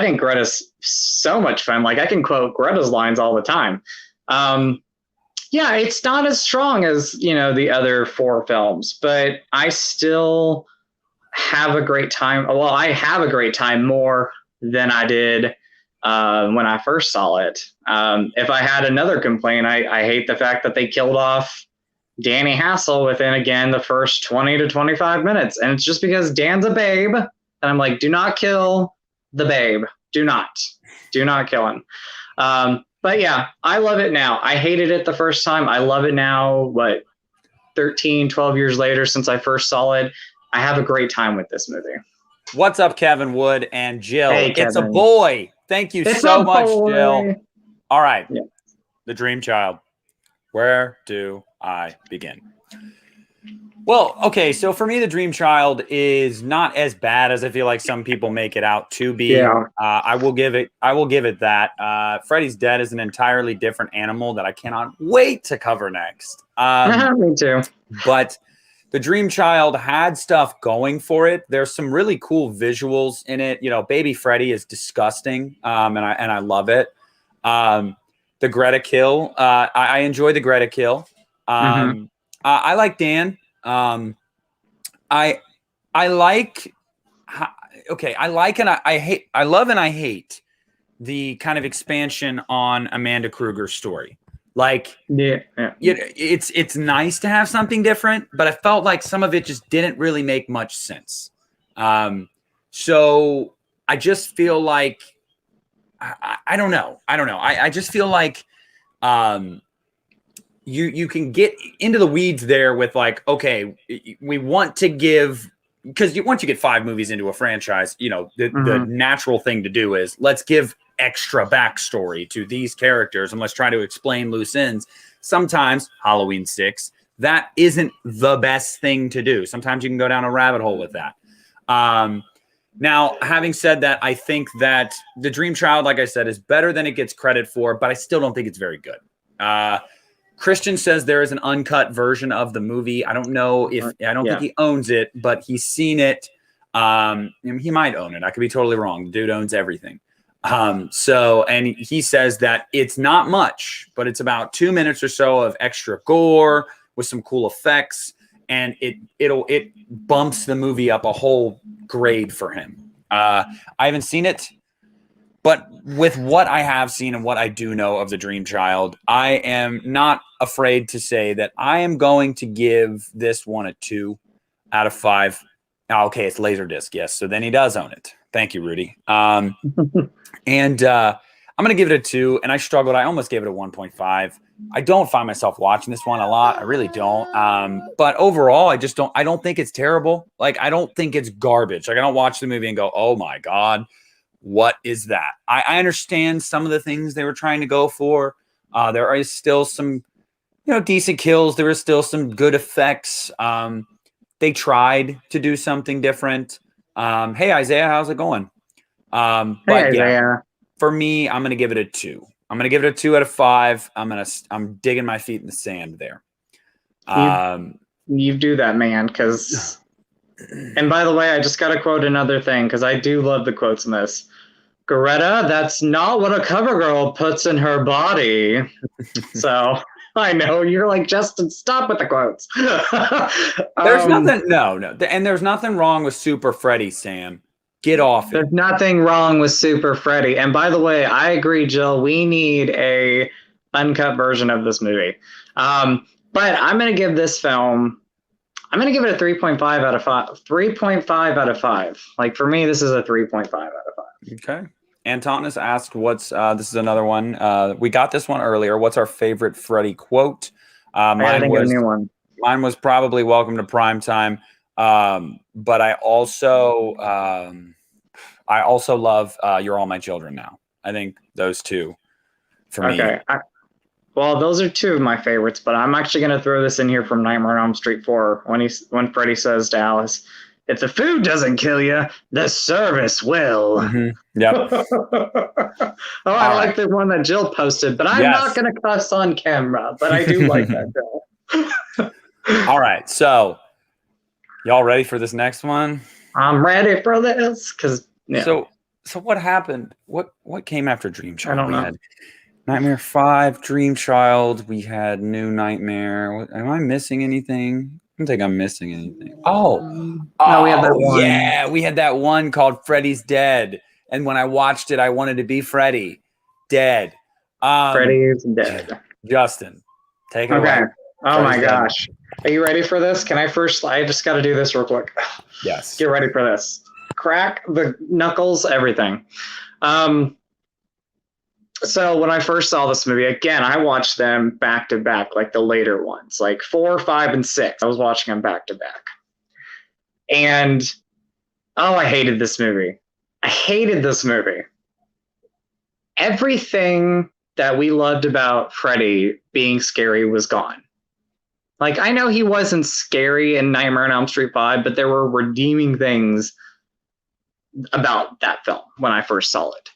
think Greta's so much fun. Like, I can quote Greta's lines all the time. Yeah, it's not as strong as, the other 4 films, but I still have a great time. Well, I have a great time more than I did when I first saw it. If I had another complaint, I hate the fact that they killed off Danny Hassel within, again, the first 20 to 25 minutes. And it's just because Dan's a babe. And I'm like, do not kill the babe. Do not kill him. But yeah, I love it now. I hated it the first time. I love it now, 13, 12 years later since I first saw it. I have a great time with this movie. What's up, Kevin Wood and Jill? Hey, it's a boy. Thank you so much, Jill. All right. Yeah. The Dream Child. Where do I begin? Well, okay, so for me, The Dream Child is not as bad as I feel like some people make it out to be. Yeah. I will give it that. Freddy's Dead is an entirely different animal that I cannot wait to cover next. Me too. But The Dream Child had stuff going for it. There's some really cool visuals in it. Baby Freddy is disgusting, and I love it. The Greta kill, I enjoy the Greta kill. I like Dan. I like and I hate. I love and I hate the kind of expansion on Amanda Krueger's story. Like, it's nice to have something different, but I felt like some of it just didn't really make much sense. So I just feel like I don't know. I just feel like you can get into the weeds there with, like, okay, we want to give because once you get 5 movies into a franchise, the natural thing to do is let's give extra backstory to these characters and let's try to explain loose ends. Sometimes Halloween 6, that isn't the best thing to do. Sometimes you can go down a rabbit hole with that. Now, having said that, I think that The Dream Child, like I said, is better than it gets credit for, but I still don't think it's very good. Christian says there is an uncut version of the movie. I don't know if I don't think he owns it, but he's seen it. He might own it. I could be totally wrong. The dude owns everything. And he says that it's not much, but it's about 2 minutes or so of extra gore with some cool effects, and it bumps the movie up a whole grade for him. I haven't seen it. But with what I have seen and what I do know of The Dream Child, I am not afraid to say that I am going to give this one a 2 out of 5. Oh, okay, it's Laserdisc, yes. So then he does own it. Thank you, Rudy. And I'm going to give it a 2, and I struggled. I almost gave it a 1.5. I don't find myself watching this one a lot. I really don't. But overall, I don't think it's terrible. Like, I don't think it's garbage. Like, I don't watch the movie and go, oh my God, what is that? I understand some of the things they were trying to go for. There is still some, decent kills. There is still some good effects. They tried to do something different. Hey, Isaiah, how's it going? But Isaiah. For me, I'm going to give it a 2. I'm going to give it a 2 out of 5. I'm digging my feet in the sand there. You do that, man, because... And by the way, I just got to quote another thing, because I do love the quotes in this. Greta, that's not what a cover girl puts in her body. So I know you're like, Justin, stop with the quotes. There's nothing, no. And there's nothing wrong with Super Freddy, Sam. Get off it. There's nothing wrong with Super Freddy. And by the way, I agree, Jill. We need a uncut version of this movie. But I'm going to give this film... I'm going to give it a 3.5 out of 5. 3.5 out of 5. Like, for me, this is a 3.5 out of 5. Okay. Antonis asked, this is another one. We got this one earlier. What's our favorite Freddy quote? Mine was a new one. Mine was probably welcome to prime time. But I also love You're All My Children Now. I think those two for me. Okay. Well, those are two of my favorites, but I'm actually going to throw this in here from Nightmare on Elm Street 4 when Freddy says to Alice, "If the food doesn't kill you, the service will." Mm-hmm. Yep. I like the one that Jill posted, but I'm not going to cuss on camera, but I do like that, Jill. All right, so y'all ready for this next one? I'm ready for this because So what happened? What came after Dream Child? I don't know. We had Nightmare 5, Dream Child. We had New Nightmare. Am I missing anything? I don't think I'm missing anything. No, we had that one. Yeah, we had that one called Freddy's Dead. And when I watched it, I wanted to be Freddy. Dead. Freddy's Dead. Justin, take it away. Oh my gosh. Are you ready for this? I just got to do this real quick. Yes. Get ready for this. Crack the knuckles, everything. So when I first saw this movie, again, I watched them back to back, like the later ones, like 4, 5, and 6. I was watching them back to back. And, I hated this movie. Everything that we loved about Freddy being scary was gone. Like, I know he wasn't scary in Nightmare on Elm Street 5, but there were redeeming things about that film when I first saw it.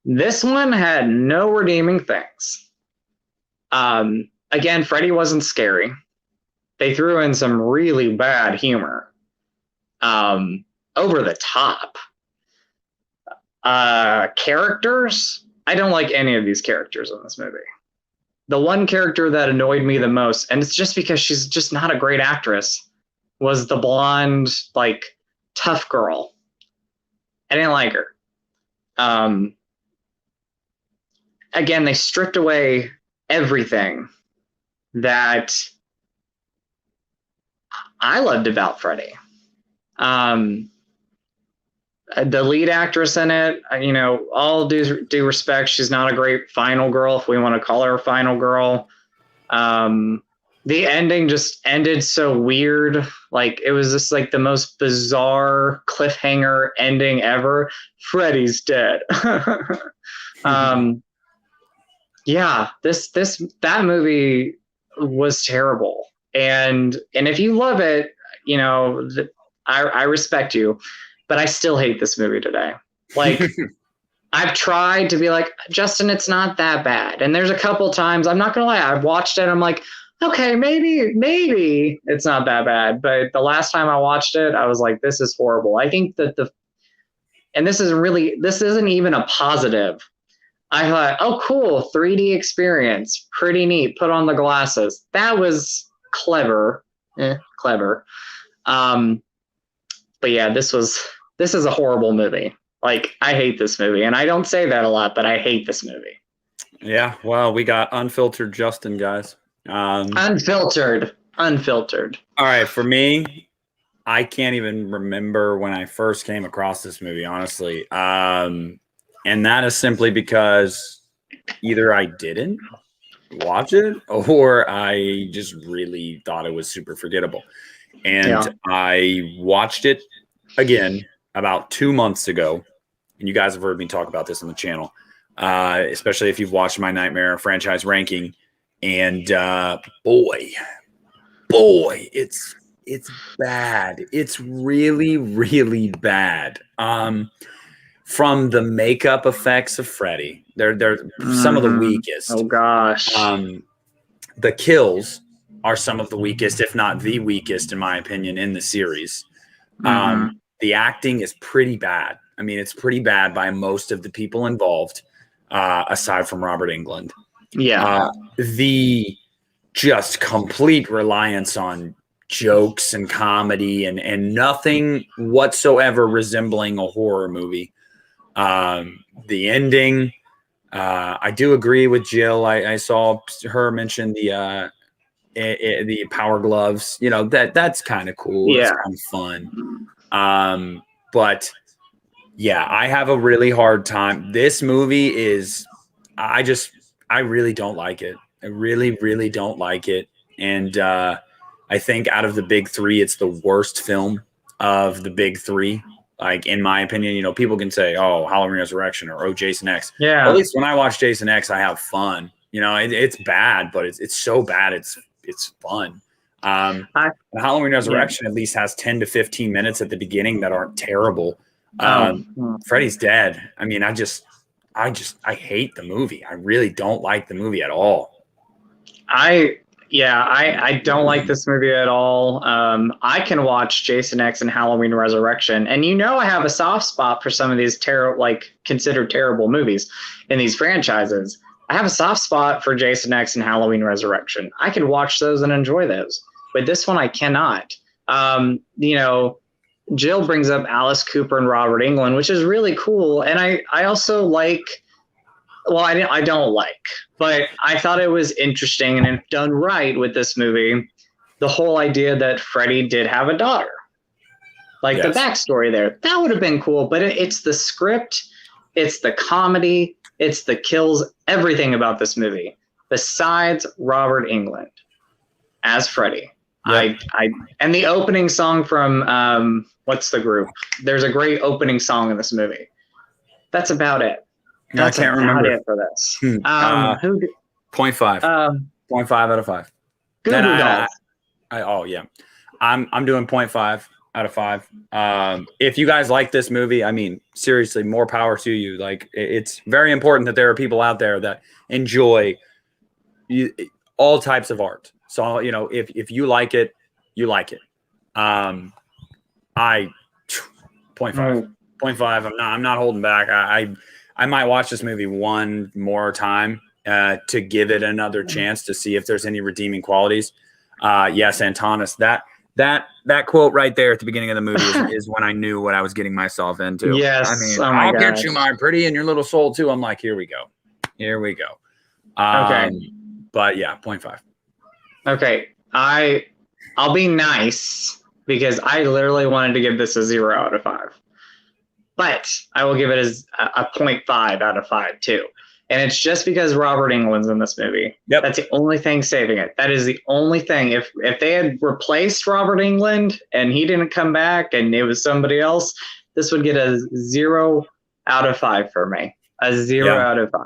This one had no redeeming things. Again, Freddy wasn't scary. They threw in some really bad humor. Over the top. Characters? I don't like any of these characters in this movie. The one character that annoyed me the most, and it's just because she's just not a great actress, was the blonde, like, tough girl. I didn't like her. Again, they stripped away everything that I loved about Freddy. The lead actress in it, all due respect, she's not a great final girl, if we want to call her a final girl. The ending just ended so weird. Like it was just like the most bizarre cliffhanger ending ever. Freddy's dead. Yeah, that movie was terrible. And if you love it, you know, I respect you, but I still hate this movie today. Like I've tried to be like, Justin, it's not that bad. And there's a couple times, I'm not gonna lie, I've watched it, I'm like, okay, maybe it's not that bad. But the last time I watched it, I was like, this is horrible. I think that and this isn't even a positive. I thought, oh, cool, 3D experience, pretty neat. Put on the glasses. That was clever, clever. But yeah, this is a horrible movie. Like, I hate this movie, and I don't say that a lot, but I hate this movie. Yeah, well, we got unfiltered Justin, guys. Unfiltered. All right, for me, I can't even remember when I first came across this movie, honestly. And that is simply because either I didn't watch it or I just really thought it was super forgettable. And I watched it again about 2 months ago. And you guys have heard me talk about this on the channel, especially if you've watched my Nightmare franchise ranking. And boy, it's bad. It's really, really bad. From the makeup effects of Freddy, they're some of the weakest. Oh gosh. The kills are some of the weakest, if not the weakest, in my opinion, in the series. The acting is pretty bad. I mean, it's pretty bad by most of the people involved, aside from Robert Englund. Yeah. The just complete reliance on jokes and comedy and nothing whatsoever resembling a horror movie. The ending, I do agree with Jill. I saw her mention the power gloves. You know, that's kind of cool. Yeah. It's kind of fun. But yeah, I have a really hard time. This movie is, I really don't like it. I really, really don't like it. And I think out of the big three, it's the worst film of the big three. Like, in my opinion, you know, people can say, oh, Halloween Resurrection or Jason X. Yeah. Well, at least when I watch Jason X, I have fun. You know, it's bad, but it's so bad, it's fun. Halloween Resurrection at least has 10 to 15 minutes at the beginning that aren't terrible. Freddy's dead. I mean, I hate the movie. I really don't like the movie at all. I don't like this movie at all. I can watch Jason X and Halloween Resurrection, and you know I have a soft spot for some of these considered terrible movies in these franchises. I have a soft spot for Jason X and Halloween Resurrection. I can watch those and enjoy those, but this one I cannot. You know, Jill brings up Alice Cooper and Robert Englund, which is really cool, and I also like. Well, I don't like, but I thought it was interesting, and if done right with this movie, the whole idea that Freddy did have a daughter, like the backstory there, that would have been cool. But it's the script, it's the comedy, it's the kills, everything about this movie, besides Robert Englund as Freddy. Yep. And the opening song from what's the group? There's a great opening song in this movie. That's about it. I can't remember it for this. 0.5. 0.5 out of 5. Good I'm doing 0.5 out of 5. If you guys like this movie, I mean, seriously, more power to you. Like, it's very important that there are people out there that enjoy all types of art. So, you know, if you like it, you like it. 0.5. 0.5. I'm not holding back. I might watch this movie one more time to give it another chance to see if there's any redeeming qualities. Yes, Antonis, that quote right there at the beginning of the movie is when I knew what I was getting myself into. Yes, I mean, I'll get you, my pretty, and your little soul too. I'm like, here we go. Okay, but yeah, 0.5. Okay, I'll be nice because I literally wanted to give this a 0 out of 5. But I will give it as a 0.5 out of 5 too, And it's just because Robert Englund's in this movie. Yep. That's the only thing saving it. That is the only thing. If they had replaced Robert Englund and he didn't come back and it was somebody else, this would get a 0 out of 5 for me. A 0 out of 5.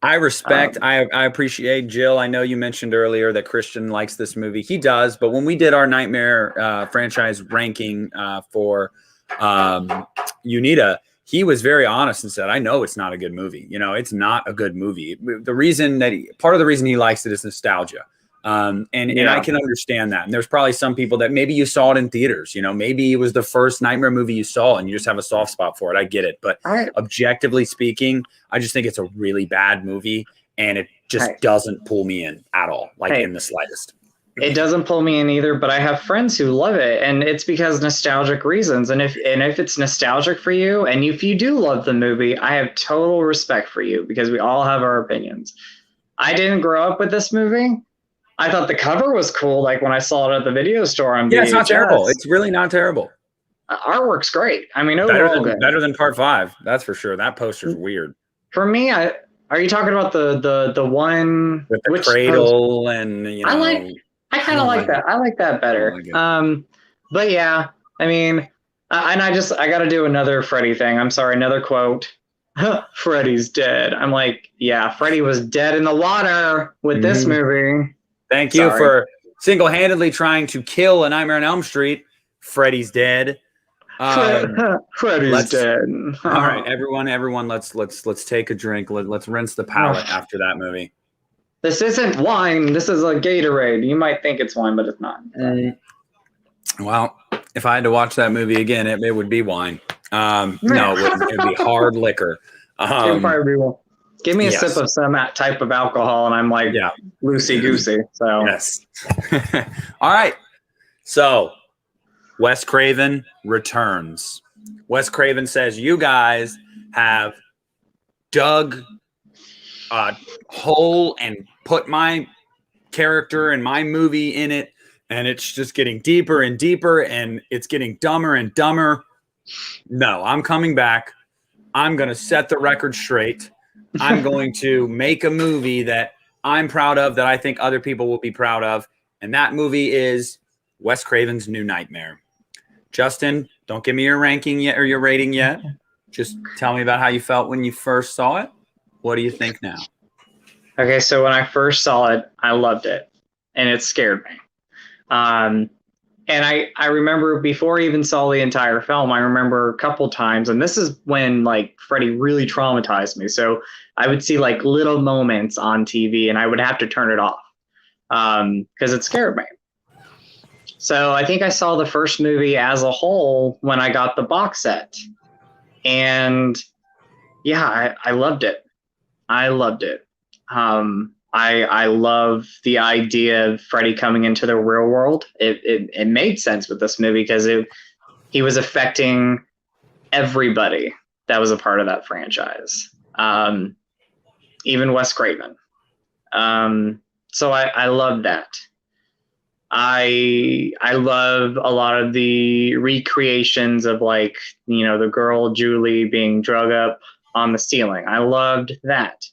I respect, I appreciate Jill. I know you mentioned earlier that Christian likes this movie. He does, but when we did our Nightmare franchise ranking for Unita, he was very honest and said, I know it's not a good movie. You know, it's not a good movie. The reason that part of the reason he likes it is nostalgia. And I can understand that. And there's probably some people that maybe you saw it in theaters, you know, maybe it was the first Nightmare movie you saw and you just have a soft spot for it. I get it. But objectively speaking, I just think it's a really bad movie and it just doesn't pull me in at all, like in the slightest. It doesn't pull me in either, but I have friends who love it, and it's because nostalgic reasons. And if it's nostalgic for you, and if you do love the movie, I have total respect for you because we all have our opinions. I didn't grow up with this movie. I thought the cover was cool, like when I saw it at the video store on VHS. It's not terrible. It's really not terrible. Artwork's great. I mean, overall better than Part 5, that's for sure. That poster's weird. For me, are you talking about the one with the cradle poster? And you know? I kind of like that. I like that better. But yeah, I mean, and I got to do another Freddy thing. I'm sorry, another quote. Freddy's dead. I'm like, yeah, Freddy was dead in the water with this movie. Thank you for single-handedly trying to kill a Nightmare on Elm Street. Freddy's dead. Freddy's dead. All right, everyone, let's take a drink. Let's rinse the palate after that movie. This isn't wine. This is a Gatorade. You might think it's wine, but it's not. Well, if I had to watch that movie again, it would be wine. No, it wouldn't. It would be hard liquor. Give me a sip of some type of alcohol, and I'm like loosey-goosey. So yes. All right. So Wes Craven returns. Wes Craven says, you guys have dug a hole and put my character and my movie in it, and it's just getting deeper and deeper, and it's getting dumber and dumber. No, I'm coming back. I'm going to set the record straight. I'm going to make a movie that I'm proud of, that I think other people will be proud of, and that movie is Wes Craven's New Nightmare. Justin, don't give me your ranking yet or your rating yet. Just tell me about how you felt when you first saw it. What do you think now? Okay, so when I first saw it, I loved it, and it scared me. And I remember before I even saw the entire film, I remember a couple times, and this is when like Freddy really traumatized me. So I would see like little moments on TV, and I would have to turn it off because it scared me. So I think I saw the first movie as a whole when I got the box set, and yeah, I loved it. I loved it. I love the idea of Freddy coming into the real world. It made sense with this movie because he was affecting everybody that was a part of that franchise, even Wes Craven. So I love that. I love a lot of the recreations of like, you know, the girl Julie being drug up on the ceiling. I loved that.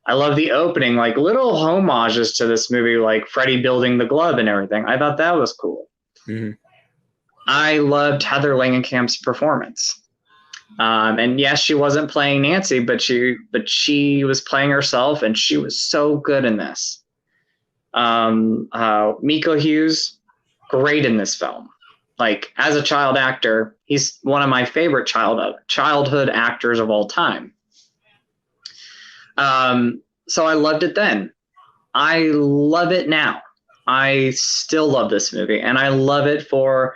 I love the opening, like little homages to this movie, like Freddy building the glove and everything. I thought that was cool. Mm-hmm. I loved Heather Langenkamp's performance. And yes, she wasn't playing Nancy, but she was playing herself, and she was so good in this. Miko Hughes, great in this film. Like as a child actor, he's one of my favorite childhood actors of all time. So I loved it then. I love it now. I still love this movie, and I love it for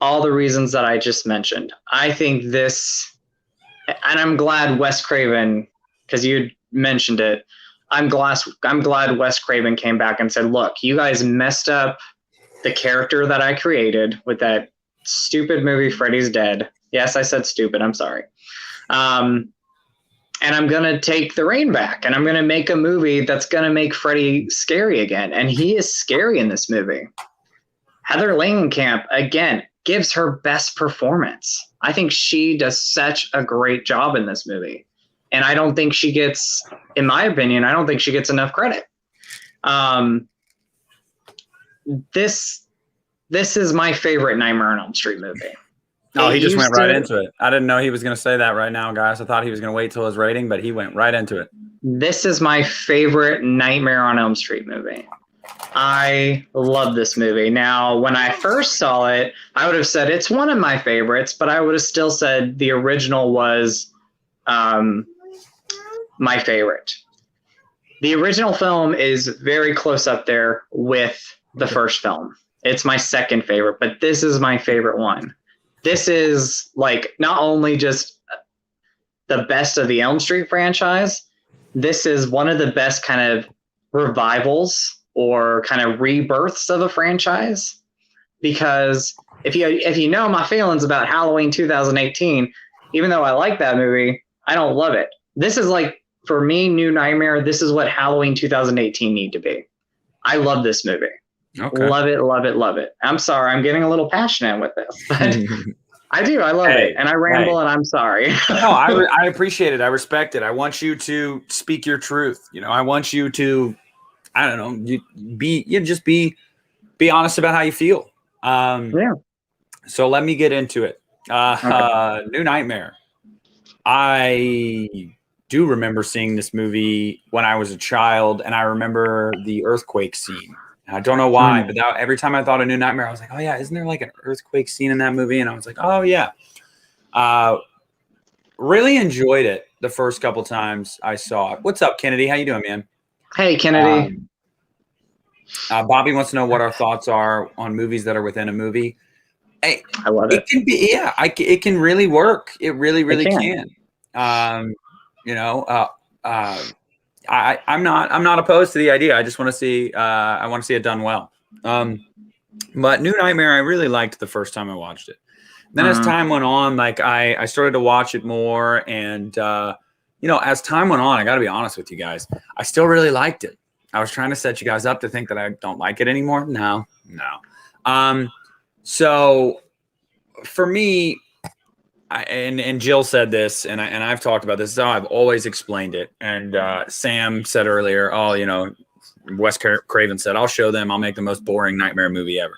all the reasons that I just mentioned. I think this, and I'm glad Wes Craven, because you mentioned it, I'm glad Wes Craven came back and said, look, you guys messed up the character that I created with that stupid movie, Freddy's Dead. Yes, I said stupid. I'm sorry. And I'm going to take the reign back, and I'm going to make a movie that's going to make Freddy scary again. And he is scary in this movie. Heather Langenkamp, again, gives her best performance. I think she does such a great job in this movie. and I don't think she gets, in my opinion, I don't think she gets enough credit. This is my favorite Nightmare on Elm Street movie. Oh, he just went right into it. I didn't know he was going to say that right now, guys. I thought he was going to wait till his rating, but he went right into it. This is my favorite Nightmare on Elm Street movie. I love this movie. Now, when I first saw it, I would have said it's one of my favorites, but I would have still said the original was my favorite. The original film is very close up there with the first film. It's my second favorite, but this is my favorite one. This is like not only just the best of the Elm Street franchise, this is one of the best kind of revivals or kind of rebirths of a franchise. Because if you know my feelings about Halloween 2018, even though I like that movie, I don't love it. This is like, for me, New Nightmare, this is what Halloween 2018 need to be. I love this movie. Okay. Love it, love it, love it. I'm sorry, I'm getting a little passionate with this, but I do. I love it, and I ramble, and I'm sorry. No, I appreciate it. I respect it. I want you to speak your truth. You know, I want you to, I don't know, just be honest about how you feel. Yeah. So let me get into it. Okay. New Nightmare. I do remember seeing this movie when I was a child, and I remember the earthquake scene. I don't know why, but every time I thought of New Nightmare, I was like, oh, yeah, isn't there like an earthquake scene in that movie? And I was like, oh, yeah. Really enjoyed it the first couple times I saw it. What's up, Kennedy? How you doing, man? Hey, Kennedy. Bobby wants to know what our thoughts are on movies that are within a movie. Hey, I love it. It can be, yeah, it can really work. It really, really can. You know, I'm not opposed to the idea. I just want to see I want to see it done well. But New Nightmare, I really liked the first time I watched it. Then as time went on, like I started to watch it more, and you know, as time went on, I got to be honest with you guys, I still really liked it. I was trying to set you guys up to think that I don't like it anymore. No. So for me, and Jill said this, and I've talked about this. This is how I've always explained it. And Sam said earlier, oh, you know, Wes Craven said, I'll show them. I'll make the most boring nightmare movie ever.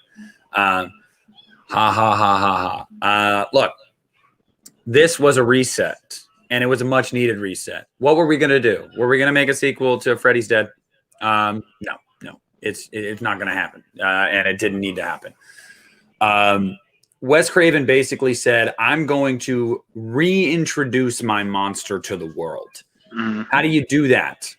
Ha ha ha ha ha. Look, this was a reset, and it was a much needed reset. What were we going to do? Were we going to make a sequel to Freddy's Dead? No, it's not going to happen. And it didn't need to happen. Wes Craven basically said, I'm going to reintroduce my monster to the world. How do you do that?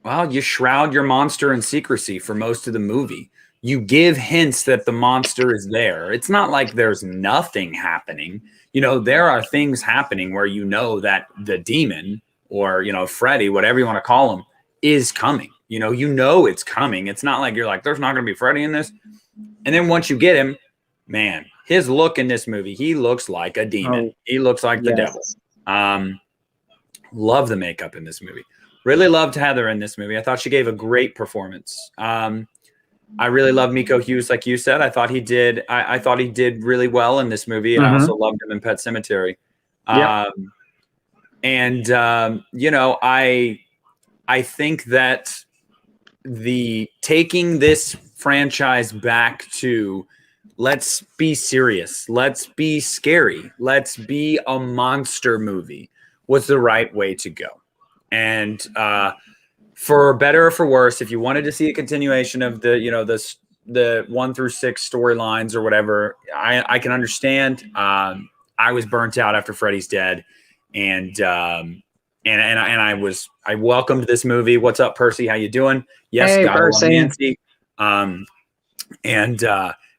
Well, you shroud your monster in secrecy for most of the movie. You give hints that the monster is there. It's not like there's nothing happening. You know, there are things happening where you know that the demon, or, you know, Freddy, whatever you want to call him, is coming. You know it's coming. It's not like you're like, there's not going to be Freddy in this. And then once you get him, man, his look in this movie, he looks like a demon. He looks like the devil. Love the makeup in this movie. Really loved Heather in this movie. I thought she gave a great performance. I really love Miko Hughes, like you said. I thought he did. I thought he did really well in this movie, and I also loved him in Pet Sematary. And you know, I think that the taking this franchise back to, let's be serious, let's be scary, let's be a monster movie, was the right way to go. And for better or for worse, if you wanted to see a continuation of the, you know, the 1 through 6 storylines or whatever, I can understand. I was burnt out after Freddy's Dead, and I welcomed this movie. What's up, Percy? How you doing? Yes, hey, Percy. Nancy.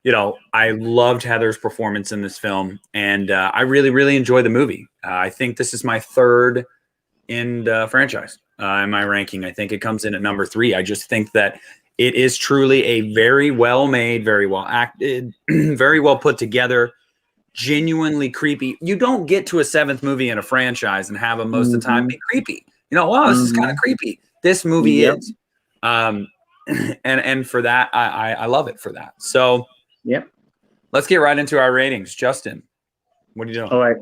You know, I loved Heather's performance in this film, and I really, really enjoy the movie. I think this is my third in the franchise in my ranking. I think it comes in at number 3. I just think that it is truly a very well made, very well acted, very well put together, genuinely creepy. You don't get to a 7th movie in a franchise and have them most of the time be creepy. You know, wow, this is kind of creepy. This movie is. And for that, I love it for that. So, let's get right into our ratings. Justin, what are you doing? All right.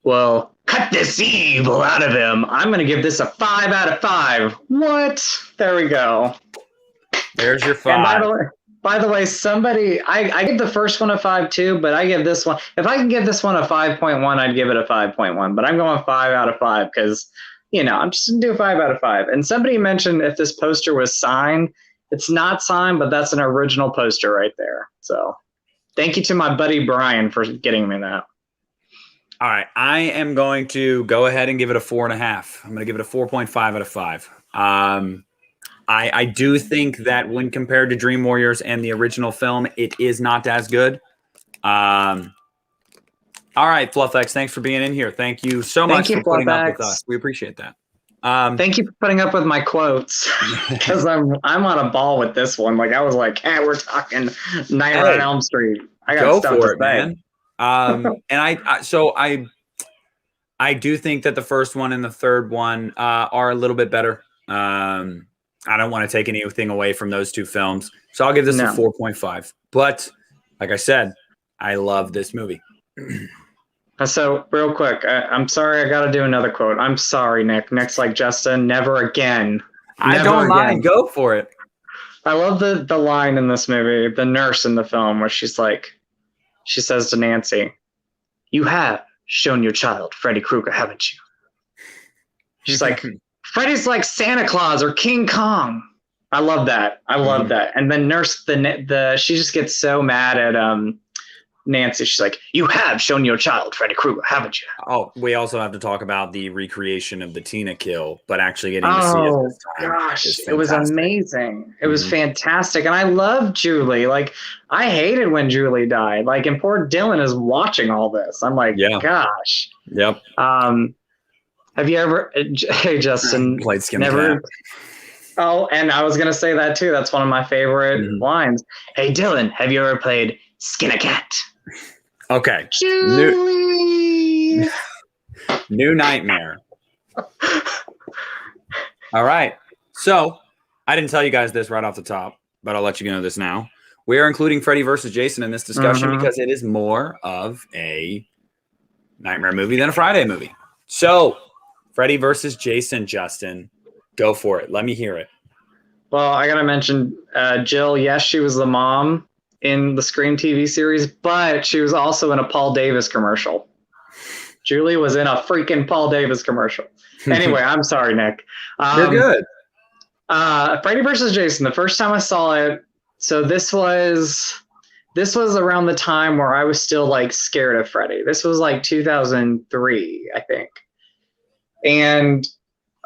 well, cut this evil out of him. I'm going to give this a 5 out of 5. What? There we go. There's your And 5. by the way, somebody, I give the first one a 5 too, but I give this one, if I can give this one a 5.1, I'd give it a 5.1, but I'm going 5 out of 5 because, I'm just going to do a 5 out of 5. And somebody mentioned if this poster was signed. It's not signed, but that's an original poster right there. So thank you to my buddy Brian for getting me that. All right. I am going to go ahead and give it a 4.5. I'm going to give it a 4.5 out of 5. I do think that when compared to Dream Warriors and the original film, it is not as good. All right, FluffX, thanks for being in here. Thank you so much for putting up with us. We appreciate that. Thank you for putting up with my quotes because I'm on a ball with this one. Like I was like, hey, we're talking Nightmare on Elm Street. I got stuff to say. Man. And I do think that the first one and the third one are a little bit better. I don't want to take anything away from those two films, so I'll give this a 4.5. But like I said, I love this movie. So real quick, I'm sorry, I got to do another quote. I'm sorry, Nick. Nick's like, Justin, never again. I don't mind. Go for it. I love the line in this movie, the nurse in the film, where she says to Nancy, "You have shown your child Freddy Krueger, haven't you?" She's like, Freddy's like Santa Claus or King Kong. I love that. I love that. And the nurse, she just gets so mad at Nancy. She's like, "You have shown your child Freddy Krueger, haven't you?" Oh, we also have to talk about the recreation of the Tina kill, but actually getting to see it this time. Gosh, it was amazing. It was fantastic. And I love Julie. Like, I hated when Julie died. Like, and poor Dylan is watching all this. I'm like, gosh. Yep. Have you ever, hey, Justin, played Skin Cat? Oh, and I was going to say that too. That's one of my favorite lines. Hey, Dylan, have you ever played Skin a Cat? Okay. New nightmare. All right. So I didn't tell you guys this right off the top, but I'll let you know this now. We are including Freddy versus Jason in this discussion because it is more of a nightmare movie than a Friday movie. So Freddy versus Jason, Justin, go for it. Let me hear it. Well, I got to mention Jill. Yes, she was the mom in the Scream TV series, but she was also in a Paul Davis commercial. Julie was in a freaking Paul Davis commercial. Anyway, I'm sorry, Nick. You're good. Freddy versus Jason. The first time I saw it, so this was around the time where I was still like scared of Freddy. This was like 2003, I think.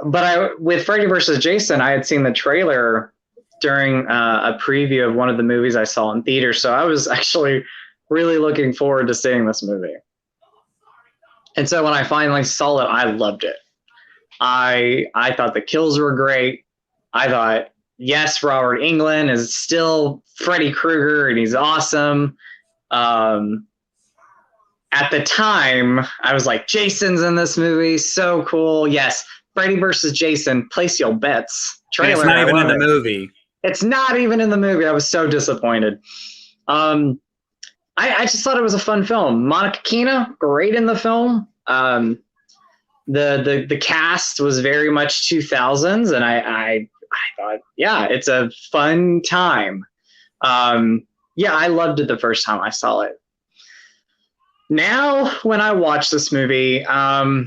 But with Freddy versus Jason, I had seen the trailer during a preview of one of the movies I saw in theaters. So I was actually really looking forward to seeing this movie. And so when I finally saw it, I loved it. I thought the kills were great. I thought, yes, Robert Englund is still Freddy Krueger and he's awesome. At the time, I was like, Jason's in this movie. So cool. Yes. Freddy versus Jason, place your bets. Trailer, it's not even in the movie. It's not even in the movie. I was so disappointed. I just thought it was a fun film. Monica Keena, great in the film. The cast was very much 2000s, and I thought, yeah, it's a fun time. Yeah, I loved it the first time I saw it. Now, when I watch this movie, I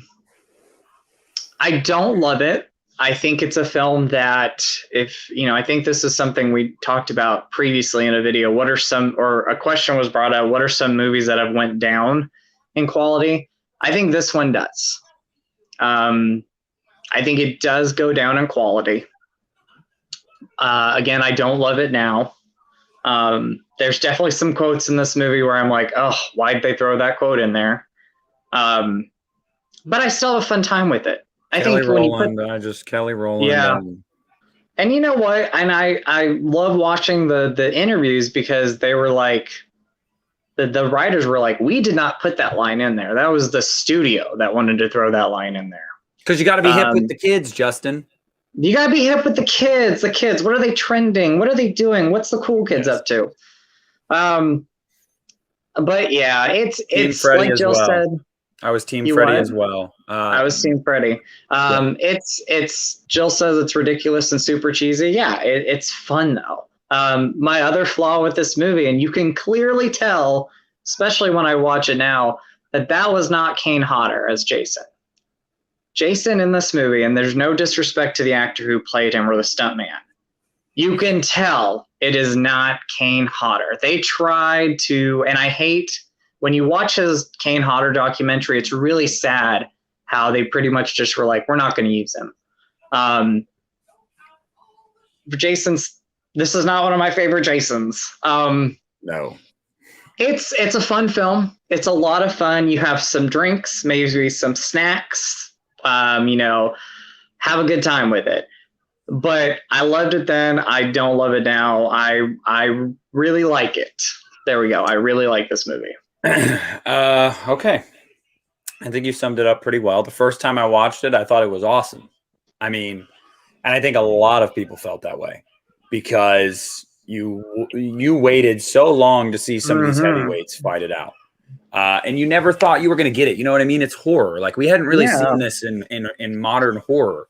don't love it. I think it's a film that I think this is something we talked about previously in a video. Or a question was brought up, what are some movies that have went down in quality? I think this one does. I think it does go down in quality. Again, I don't love it now. There's definitely some quotes in this movie where I'm like, oh, why'd they throw that quote in there? But I still have a fun time with it. Kelly Rowland. Yeah. And you know what? And I love watching the interviews because they were like, the writers were like, we did not put that line in there. That was the studio that wanted to throw that line in there. Because you got to be hip with the kids, Justin. You got to be hip with the kids. The kids, what are they trending? What are they doing? What's the cool kids up to? But yeah, it's like Jill said. I was Team You Freddy what? as well. I was Team Freddy. It's Jill says it's ridiculous and super cheesy. Yeah, it's fun though. My other flaw with this movie, and you can clearly tell, especially when I watch it now, that was not Kane Hodder as Jason. Jason in this movie, and there's no disrespect to the actor who played him or the stuntman, you can tell it is not Kane Hodder. They tried to, and I hate when you watch his Kane Hodder documentary, it's really sad how they pretty much just were like, we're not going to use him. Jason's, this is not one of my favorite Jasons. No. It's a fun film. It's a lot of fun. You have some drinks, maybe some snacks, have a good time with it. But I loved it then. I don't love it now. I really like it. There we go. I really like this movie. Okay. I think you summed it up pretty well. The first time I watched it, I thought it was awesome. I mean, and I think a lot of people felt that way because you waited so long to see some of these heavyweights fight it out. And you never thought you were going to get it. You know what I mean? It's horror. Like we hadn't really seen this in modern horror.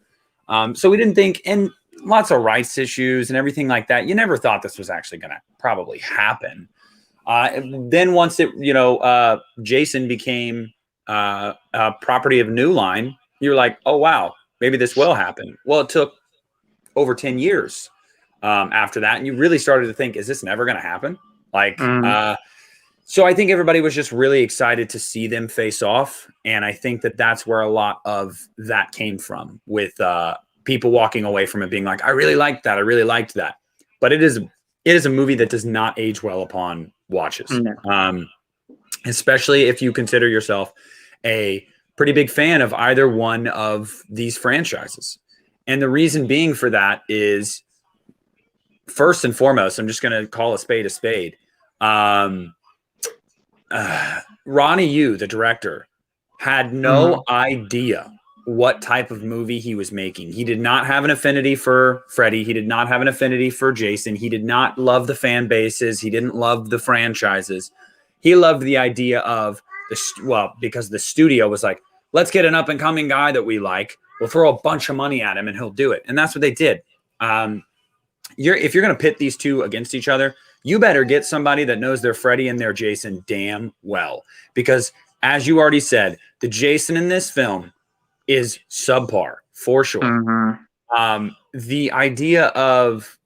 So we didn't think, and lots of rights issues and everything like that. You never thought this was actually going to probably happen. Then once it, Jason became a property of New Line, you're like, oh, wow, maybe this will happen. Well, it took over 10 years after that. And you really started to think, is this never going to happen? So I think everybody was just really excited to see them face off. And I think that that's where a lot of that came from with people walking away from it being like, I really liked that. I really liked that. But it is a movie that does not age well upon watches, especially if you consider yourself a pretty big fan of either one of these franchises. And the reason being for that is, first and foremost, I'm just going to call a spade a spade. Ronnie Yu, the director, had no idea what type of movie he was making. He did not have an affinity for Freddy. He did not have an affinity for Jason. He did not love the fan bases. He didn't love the franchises. He loved the idea of because the studio was like, let's get an up and coming guy that we like. We'll throw a bunch of money at him and he'll do it. And that's what they did. If you're going to pit these two against each other, you better get somebody that knows their Freddy and their Jason damn well. Because as you already said, the Jason in this film is subpar for sure. The idea of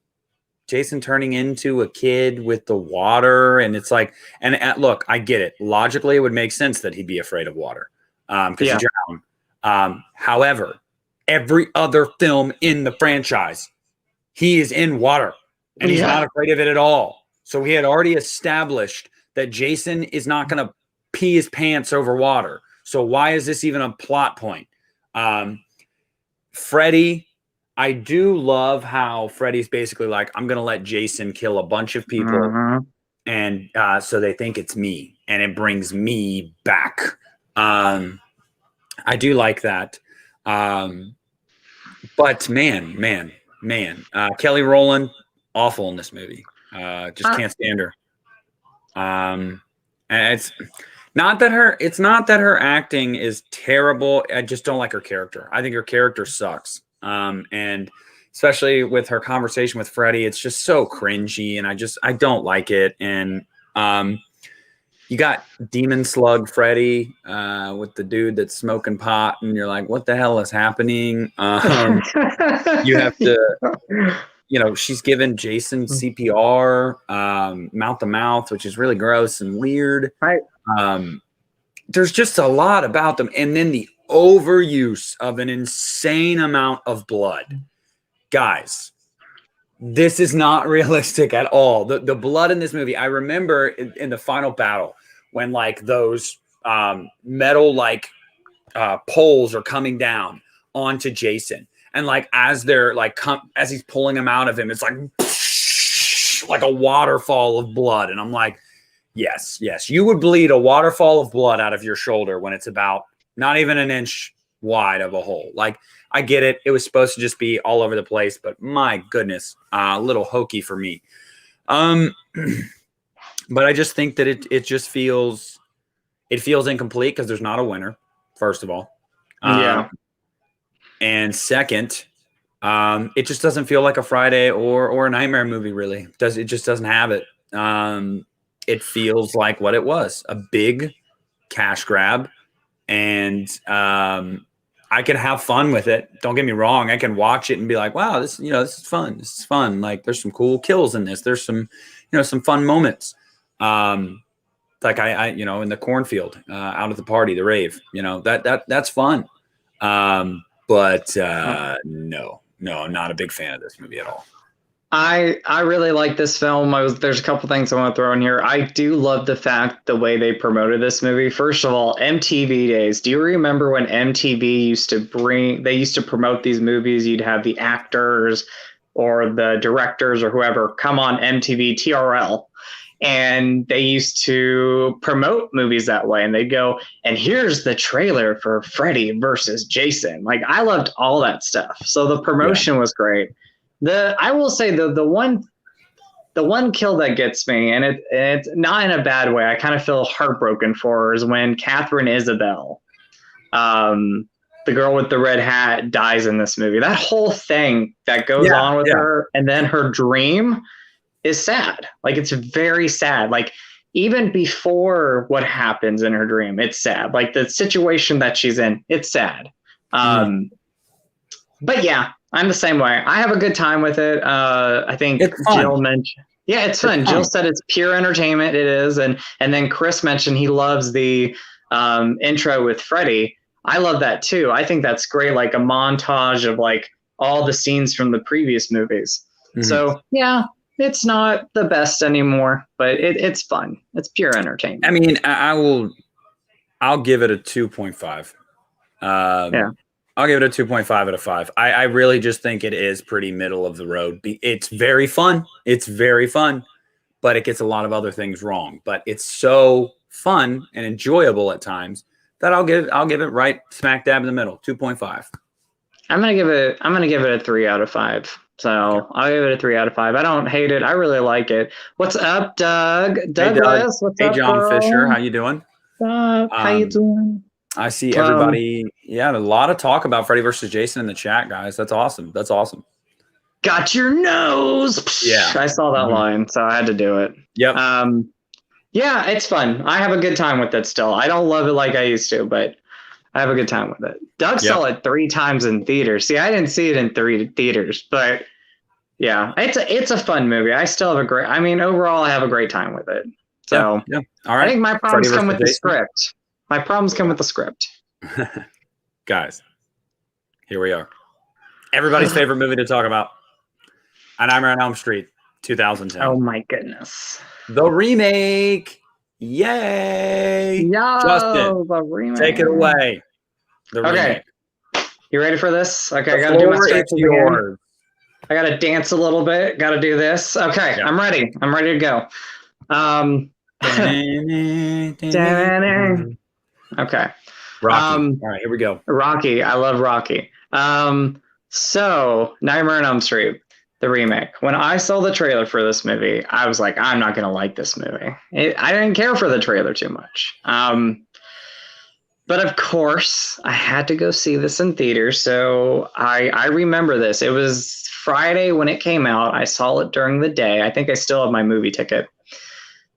Jason turning into a kid with the water, and it's like, look, I get it. Logically, it would make sense that he'd be afraid of water because you drown. However, every other film in the franchise, he is in water and he's not afraid of it at all. So we had already established that Jason is not going to pee his pants over water. So why is this even a plot point? Freddy, I do love how Freddy's basically like, I'm going to let Jason kill a bunch of people. And so they think it's me and it brings me back. I do like that. But man, Kelly Rowland, awful in this movie. Just can't stand her. And it's not that her acting is terrible. I just don't like her character. I think her character sucks. And especially with her conversation with Freddy, it's just so cringy and I don't like it. And you got Demon Slug Freddy with the dude that's smoking pot, and you're like, what the hell is happening? You have to, she's given Jason CPR, mouth to mouth, which is really gross and weird. There's just a lot about them. And then the overuse of an insane amount of blood. Guys, this is not realistic at all. The blood in this movie, I remember in the final battle when like those metal poles are coming down onto Jason. And like as they're like as he's pulling them out of him, it's like a waterfall of blood. And I'm like, yes, you would bleed a waterfall of blood out of your shoulder when it's about not even an inch wide of a hole. Like, I get it. It was supposed to just be all over the place, but my goodness, a little hokey for me. But I just think that it just feels it feels incomplete because there's not a winner, first of all. Yeah. And second, it just doesn't feel like a Friday or a Nightmare movie, really. It just doesn't have it. It feels like what it was, a big cash grab. And I can have fun with it. Don't get me wrong. I can watch it and be like, wow, this is fun. This is fun. Like there's some cool kills in this. There's some, some fun moments. Like I in the cornfield, out at the party, the rave, that's fun. But no, I'm not a big fan of this movie at all. I really like this film. There's a couple things I want to throw in here. I do love the way they promoted this movie. First of all, MTV days. Do you remember when MTV used to promote these movies? You'd have the actors or the directors or whoever come on MTV TRL, and they used to promote movies that way. And they'd go, and here's the trailer for Freddy versus Jason. Like I loved all that stuff. So the promotion was great. I will say the one kill that gets me, and it's not in a bad way. I kind of feel heartbroken for her, is when Catherine Isabel, the girl with the red hat, dies in this movie. That whole thing that goes on with her, and then her dream is sad. Like it's very sad. Like even before what happens in her dream, it's sad. Like the situation that she's in, it's sad. But yeah. I'm the same way. I have a good time with it. I think Jill mentioned, it's fun. Jill said it's pure entertainment. It is. And then Chris mentioned he loves the intro with Freddy. I love that too. I think that's great. Like a montage of like all the scenes from the previous movies. Mm-hmm. So yeah, it's not the best anymore, but it's fun. It's pure entertainment. I mean, I'll give it a 2.5. I'll give it a 2.5 out of 5. I really just think it is pretty middle of the road. It's very fun. It's very fun, but it gets a lot of other things wrong. But it's so fun and enjoyable at times that I'll give it right smack dab in the middle, 2.5. I'm gonna give it a 3 out of 5. So I'll give it a 3 out of 5. I don't hate it. I really like it. What's up, Doug? Douglas, what's up, John girl? Fisher, how you doing? How you doing? I see everybody. A lot of talk about Freddy versus Jason in the chat, guys. That's awesome. Got your nose. Yeah. I saw that line, so I had to do it. Yep. Yeah, it's fun. I have a good time with it still. I don't love it like I used to, but I have a good time with it. Doug saw it 3 times in theaters. See, I didn't see it in 3 theaters, but yeah, it's a fun movie. I still have overall, I have a great time with it. So yeah. All right. I think my problems come with the script. My problems come with the script. Guys, here we are. Everybody's favorite movie to talk about. A Nightmare on Elm Street, 2010. Oh my goodness. The remake. Yay. Justin, the remake. take it away. The remake. You ready for this? Okay, I got to do my stretches again. I got to dance a little bit. Got to do this. Okay, yeah. I'm ready. I'm ready to go. Okay. Rocky. All right, here we go. Rocky. I love Rocky. So Nightmare on Elm Street, the remake. When I saw the trailer for this movie, I was like, I'm not going to like this movie. I didn't care for the trailer too much. But of course, I had to go see this in theaters. So I remember this. It was Friday when it came out. I saw it during the day. I think I still have my movie ticket.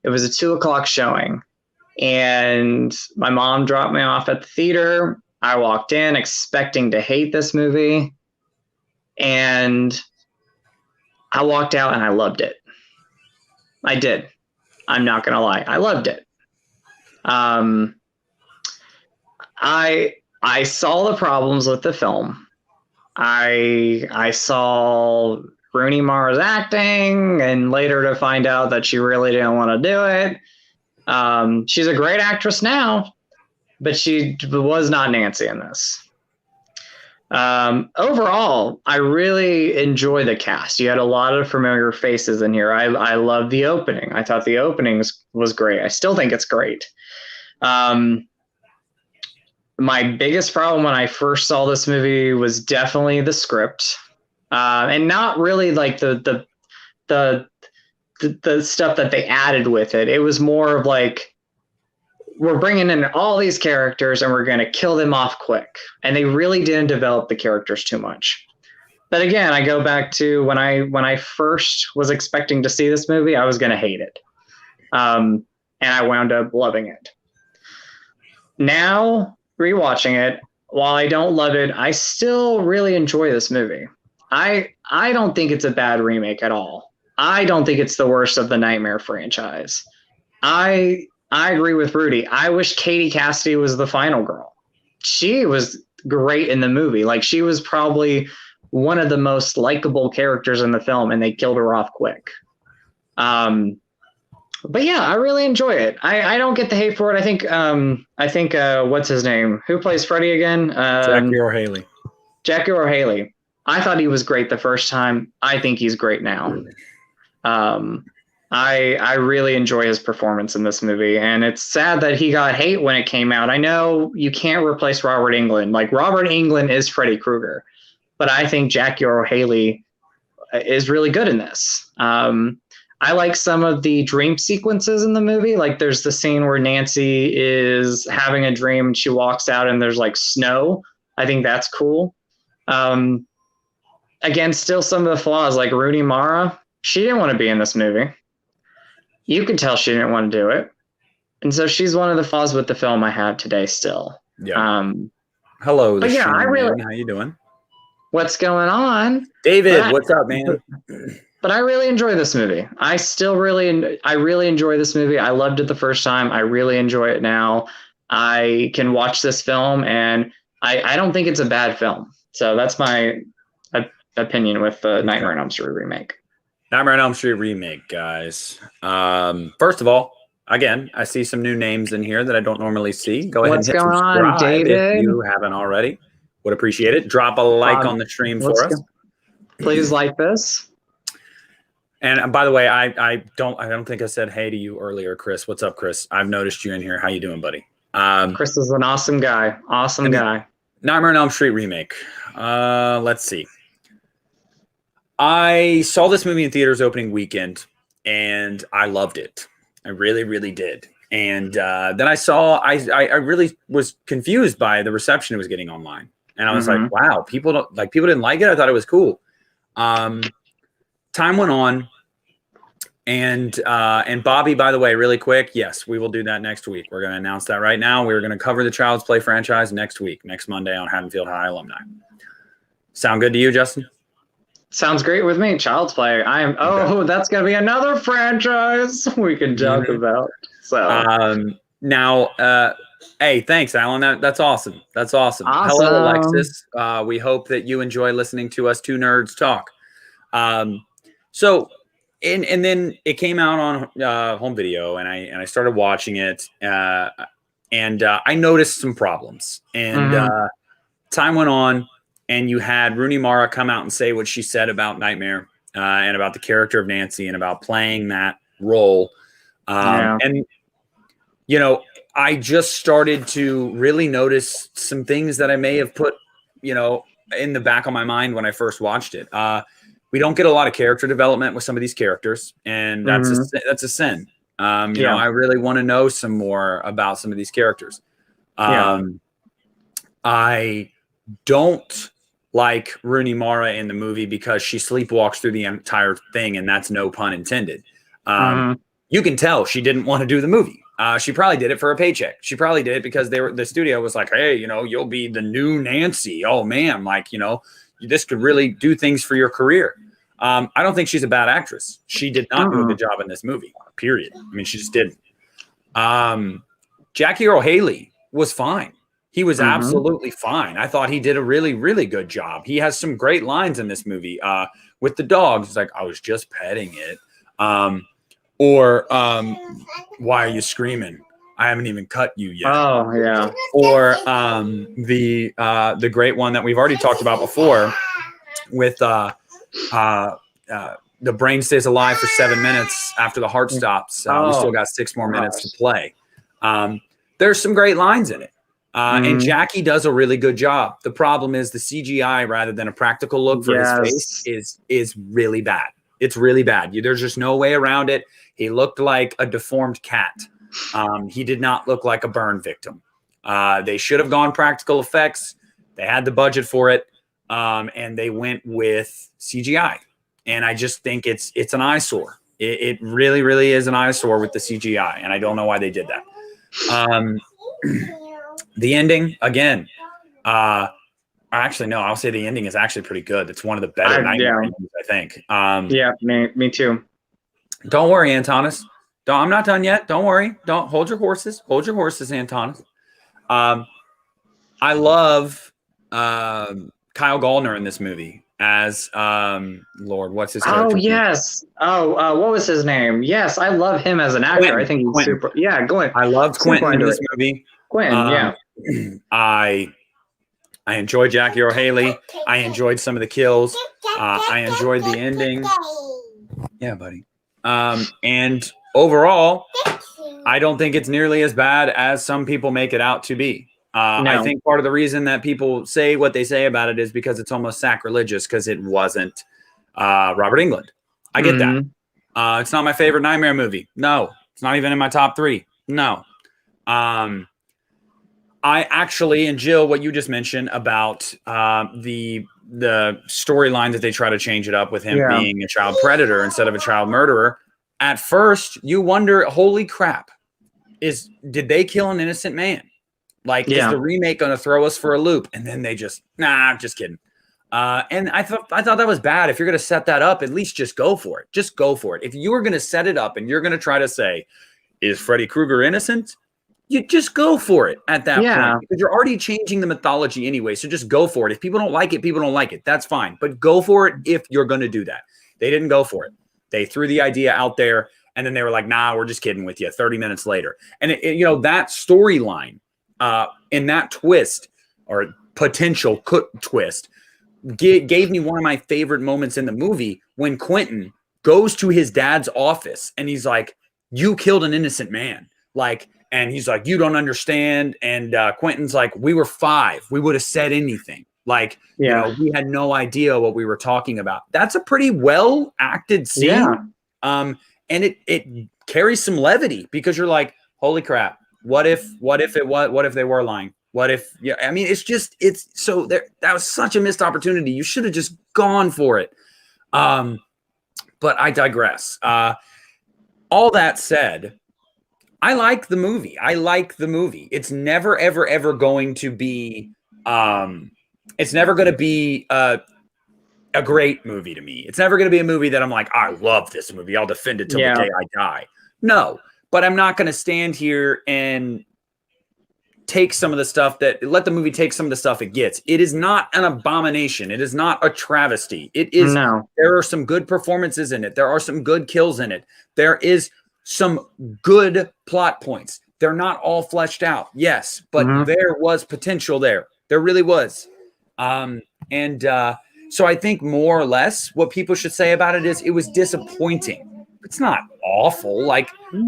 It was a 2:00 showing. And my mom dropped me off at the theater. I walked in expecting to hate this movie. And I walked out and I loved it. I did. I'm not going to lie. I loved it. I saw the problems with the film. I saw Rooney Mara's acting, and later to find out that she really didn't want to do it. She's a great actress now, but she was not Nancy in this. Overall, I really enjoy the cast. You had a lot of familiar faces in here. I love the opening. I thought the opening was great. I still think it's great. My biggest problem when I first saw this movie was definitely the script, and not really like the stuff that they added with it. It was more of like we're bringing in all these characters and we're going to kill them off quick. And they really didn't develop the characters too much. But again, I go back to when I first was expecting to see this movie, I was going to hate it. And I wound up loving it. Now, rewatching it, while I don't love it, I still really enjoy this movie. I don't think it's a bad remake at all. I don't think it's the worst of the Nightmare franchise. I agree with Rudy. I wish Katie Cassidy was the final girl. She was great in the movie. Like, she was probably one of the most likable characters in the film, and they killed her off quick. But yeah, I really enjoy it. I don't get the hate for it. I think what's his name? Who plays Freddy again? Jackie or Haley. Jackie or Haley. I thought he was great the first time. I think he's great now. I really enjoy his performance in this movie, and it's sad that he got hate when it came out. I know you can't replace Robert Englund. Like, Robert Englund is Freddy Krueger, but I think Jackie or Haley is really good in this. I like some of the dream sequences in the movie. Like, there's the scene where Nancy is having a dream and she walks out and there's like snow. I think that's cool. Again, still some of the flaws, like Rooney Mara. She didn't want to be in this movie. You could tell she didn't want to do it. And so she's one of the flaws with the film I have today still. Yeah. Hello. But yeah, how you doing? What's going on? David, what's up, man? But I really enjoy this movie. I really enjoy this movie. I loved it the first time. I really enjoy it now. I can watch this film, and I don't think it's a bad film. So that's my opinion with the Nightmare on Elm Street remake. Nightmare on Elm Street remake, guys. First of all, again, I see some new names in here that I don't normally see. Go ahead and hit subscribe if you haven't already. Would appreciate it. Drop a like on the stream for us. Please like this. And by the way, I don't think I said hey to you earlier, Chris. What's up, Chris? I've noticed you in here. How you doing, buddy? Chris is an awesome guy. Awesome guy. Nightmare on Elm Street remake. Let's see. I saw this movie in theaters opening weekend, and I loved it. I really, really did. And then I really was confused by the reception it was getting online. And I was like, wow, people didn't like it. I thought it was cool. Time went on, and Bobby, by the way, really quick, yes, we will do that next week. We're going to announce that right now. We're going to cover the Child's Play franchise next Monday on Haddonfield High Alumni. Sound good to you, Justin? Sounds great with me. Child's Play. That's going to be another franchise we can talk about. So now, hey, thanks, Alan. That's awesome. That's awesome. Hello, Alexis. We hope that you enjoy listening to us two nerds talk. And then it came out on home video, and I started watching it, and I noticed some problems. And time went on, and you had Rooney Mara come out and say what she said about Nightmare and about the character of Nancy and about playing that role. And you know, I just started to really notice some things that I may have put, in the back of my mind when I first watched it. We don't get a lot of character development with some of these characters, and that's a sin. You know, I really want to know some more about some of these characters. I don't like Rooney Mara in the movie because she sleepwalks through the entire thing, and that's no pun intended. You can tell she didn't want to do the movie. She probably did it for a paycheck. She probably did it because the studio was like, hey, you'll be the new Nancy. Oh man, this could really do things for your career. I don't think she's a bad actress. She did not do a good job in this movie, period. I mean, she just didn't. Jackie Earle Haley was fine. He was absolutely fine. I thought he did a really, really good job. He has some great lines in this movie with the dogs. It's like, I was just petting it. Or why are you screaming? I haven't even cut you yet. Oh, yeah. Or the great one that we've already talked about before with the brain stays alive for 7 minutes after the heart stops. We still got 6 more minutes to play. There's some great lines in it. And Jackie does a really good job. The problem is the CGI rather than a practical look for his face is really bad. It's really bad. There's just no way around it. He looked like a deformed cat. He did not look like a burn victim. They should have gone practical effects. They had the budget for it, and they went with CGI. And I just think it's an eyesore. It really, really is an eyesore with the CGI, and I don't know why they did that. The ending, again, actually, no, I'll say the ending is actually pretty good. It's one of the better Nightmare endings, I think. Yeah, me too. Don't worry, Antonis. I'm not done yet. Don't worry. Don't hold your horses. Hold your horses, Antonis. I love Kyle Gallner in this movie as Lord. What's his character? Oh yes. What was his name? Yes, I love him as an actor. Quentin. I think he's Quentin. super. Yeah, Glenn. I loved Quentin in this movie. Quentin, yeah. I enjoyed Jackie Earle Haley. I enjoyed some of the kills. I enjoyed the ending. Yeah, buddy. And overall, I don't think it's nearly as bad as some people make it out to be. No. I think part of the reason that people say what they say about it is because it's almost sacrilegious because it wasn't Robert Englund. I get that. It's not my favorite Nightmare movie. No. It's not even in my top 3. No. I actually, and Jill, what you just mentioned about the storyline that they try to change it up with him being a child predator instead of a child murderer. At first, you wonder, holy crap, did they kill an innocent man? Like, is the remake going to throw us for a loop? And then they just, just kidding. And I thought that was bad. If you're going to set that up, at least just go for it. Just go for it. If you were going to set it up and you're going to try to say, is Freddy Krueger innocent? You just go for it at that point. Because you're already changing the mythology anyway. So just go for it. If people don't like it, people don't like it. That's fine. But go for it if you're going to do that. They didn't go for it. They threw the idea out there. And then they were like, nah, we're just kidding with you 30 minutes later. And, that storyline in that twist or potential twist gave me one of my favorite moments in the movie when Quentin goes to his dad's office and he's like, you killed an innocent man. And he's like, you don't understand. And Quentin's like, we were 5. We would have said anything. We had no idea what we were talking about. That's a pretty well acted scene. Yeah. And it carries some levity because you're like, holy crap. What if they were lying? What if, that was such a missed opportunity. You should have just gone for it. But I digress. All that said, I like the movie. It's never, ever, ever going to be, a great movie to me. It's never going to be a movie that I'm like, I love this movie. I'll defend it till the day I die. No, but I'm not going to stand here and let the movie take some of the stuff it gets. It is not an abomination. It is not a travesty. It is. No. There are some good performances in it. There are some good kills in it. There is some good plot points. They're not all fleshed out. Yes, but there was potential there. There really was. So I think more or less what people should say about it is it was disappointing. It's not awful.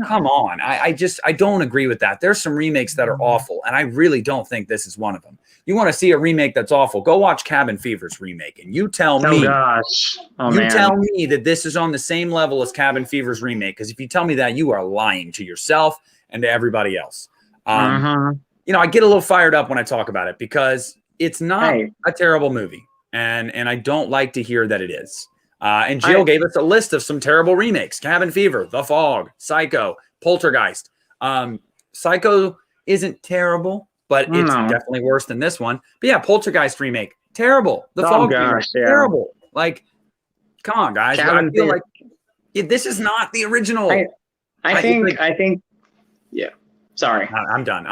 Come on. I don't agree with that. There's some remakes that are awful, and I really don't think this is one of them. You want to see a remake that's awful, go watch Cabin Fever's remake, and you tell me. Tell me that this is on the same level as Cabin Fever's remake, because if you tell me that, you are lying to yourself and to everybody else. I get a little fired up when I talk about it because it's not a terrible movie, and I don't like to hear that it is. And Jill gave us a list of some terrible remakes: Cabin Fever, The Fog, Psycho, Poltergeist. Psycho isn't terrible, but it's definitely worse than this one. But yeah, Poltergeist remake, terrible. The Fog remake, terrible. Come on, guys. I feel like this is not the original. I think. Yeah. Sorry. I'm done.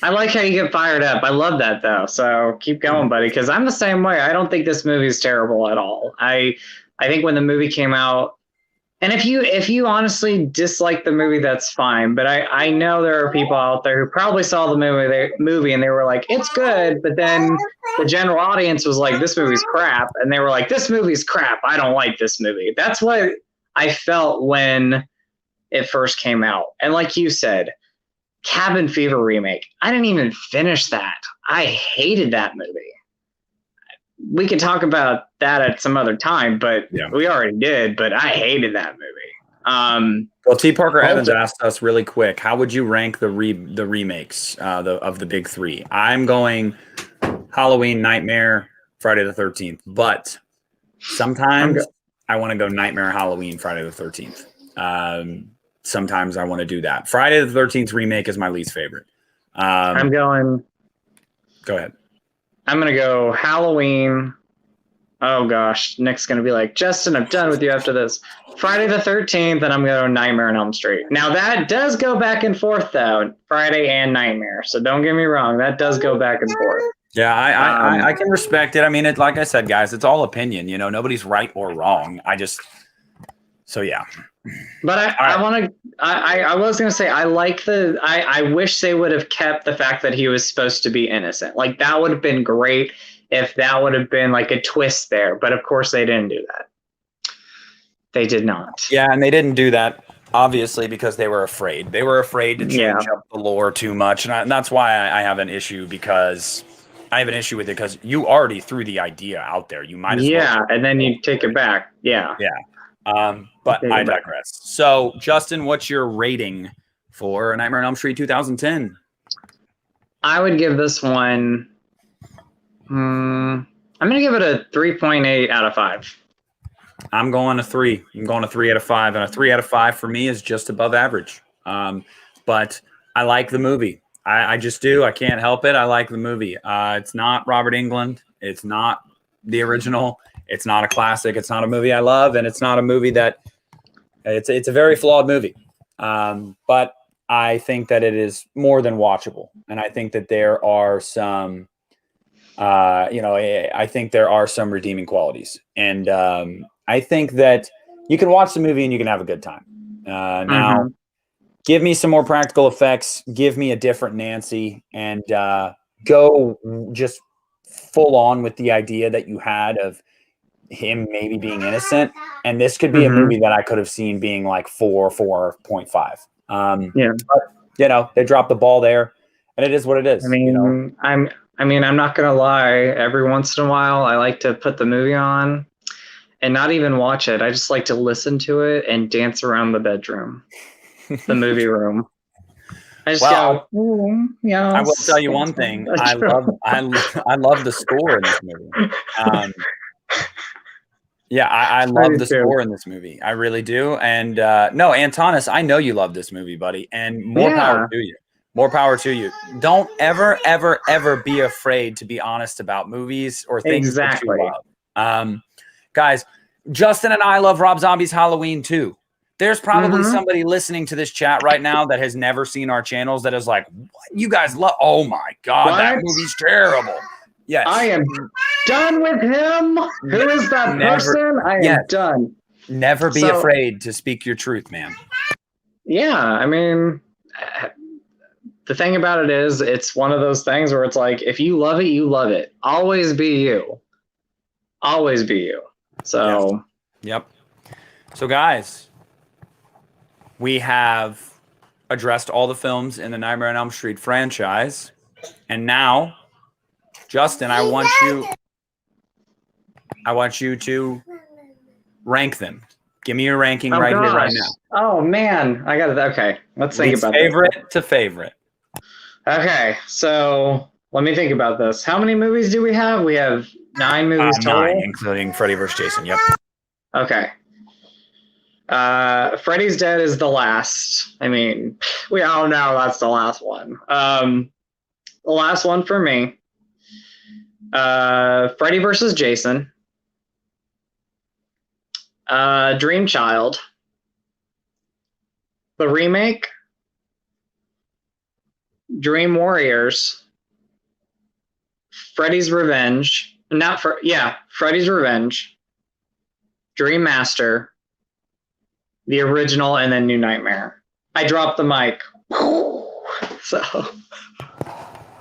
I like how you get fired up. I love that though. So keep going, buddy, because I'm the same way. I don't think this movie is terrible at all. I think when the movie came out, and if you honestly dislike the movie, that's fine. But I know there are people out there who probably saw the movie and they were like, it's good. But then the general audience was like, this movie's crap. And they were like, this movie's crap. I don't like this movie. That's what I felt when it first came out. And like you said, Cabin Fever remake, I didn't even finish that. I hated that movie. We can talk about that at some other time, but we already did. But I hated that movie. Well, T. Parker both Evans of- asked us really quick, how would you rank the remakes of the big three? I'm going Halloween, Nightmare, Friday the 13th, but sometimes I want to go Nightmare, Halloween, Friday the 13th. Sometimes I want to do that. Friday the 13th remake is my least favorite. I'm going. Go ahead. I'm gonna go Halloween. Oh gosh, Nick's gonna be like, Justin, I'm done with you after this. Friday the 13th, and I'm going Nightmare on Elm Street. Now that does go back and forth though, Friday and Nightmare. So don't get me wrong, that does go back and forth. Yeah, I can respect it. I mean, like I said, guys, it's all opinion. You know, nobody's right or wrong. So yeah. But I was gonna say I wish they would have kept the fact that he was supposed to be innocent. Like that would have been great if that would have been like a twist there. But of course they didn't do that. They did not. Yeah, and they didn't do that obviously because they were afraid. They were afraid to change up the lore too much, and that's why I have an issue because. I have an issue with it because you already threw the idea out there. You might as well. Yeah, and then you take it back. Yeah. Yeah. But I digress. So, Justin, what's your rating for Nightmare on Elm Street 2010? I would give this one. I'm going to give it a 3.8 out of 5. I'm going a 3. I'm going a 3 out of 5. And a 3 out of 5 for me is just above average. But I like the movie. I just do. I can't help it. I like the movie. It's not Robert Englund. It's not the original. It's not a classic. It's not a movie I love, and it's not a movie that it's a very flawed movie. But I think that it is more than watchable, and I think that there are some, I think there are some redeeming qualities, and I think that you can watch the movie and you can have a good time. Now. Give me some more practical effects. Give me a different Nancy, and go just full on with the idea that you had of him maybe being innocent. And this could be a movie that I could have seen being like 4.5. But, they dropped the ball there, and it is what it is. I mean, I'm not gonna lie. Every once in a while, I like to put the movie on and not even watch it. I just like to listen to it and dance around the bedroom. The movie room. I just go, yeah. I will tell you one thing. I love the score in this movie. I love the score in this movie. I really do. And no, Antonis, I know you love this movie, buddy. And more power to you. More power to you. Don't ever, ever, ever be afraid to be honest about movies or things that you love. Guys, Justin and I love Rob Zombie's Halloween too. There's probably somebody listening to this chat right now that has never seen our channels that is like, what? You guys love, oh my God, that movie's terrible. Yes. I am done with him. Who is that person? I am done. Never be afraid to speak your truth, man. Yeah, I mean, the thing about it is, it's one of those things where it's like, if you love it, you love it. Always be you. Always be you. So. Yep. So, guys. We have addressed all the films in the Nightmare on Elm Street franchise. And now, Justin, I want you to rank them. Give me your ranking here, right now. Oh, man. I got it. Okay. Let's think about favorite to favorite. Okay. So let me think about this. How many movies do we have? We have 9 movies total. 9, including Freddy vs. Jason. Yep. Okay. Freddy's Dead is the last. I mean, we all know that's the last one. The last one for me. Freddy versus Jason. Dream Child. The remake. Dream Warriors. Freddy's Revenge. Freddy's Revenge. Dream Master. The original, and then New Nightmare. I dropped the mic. So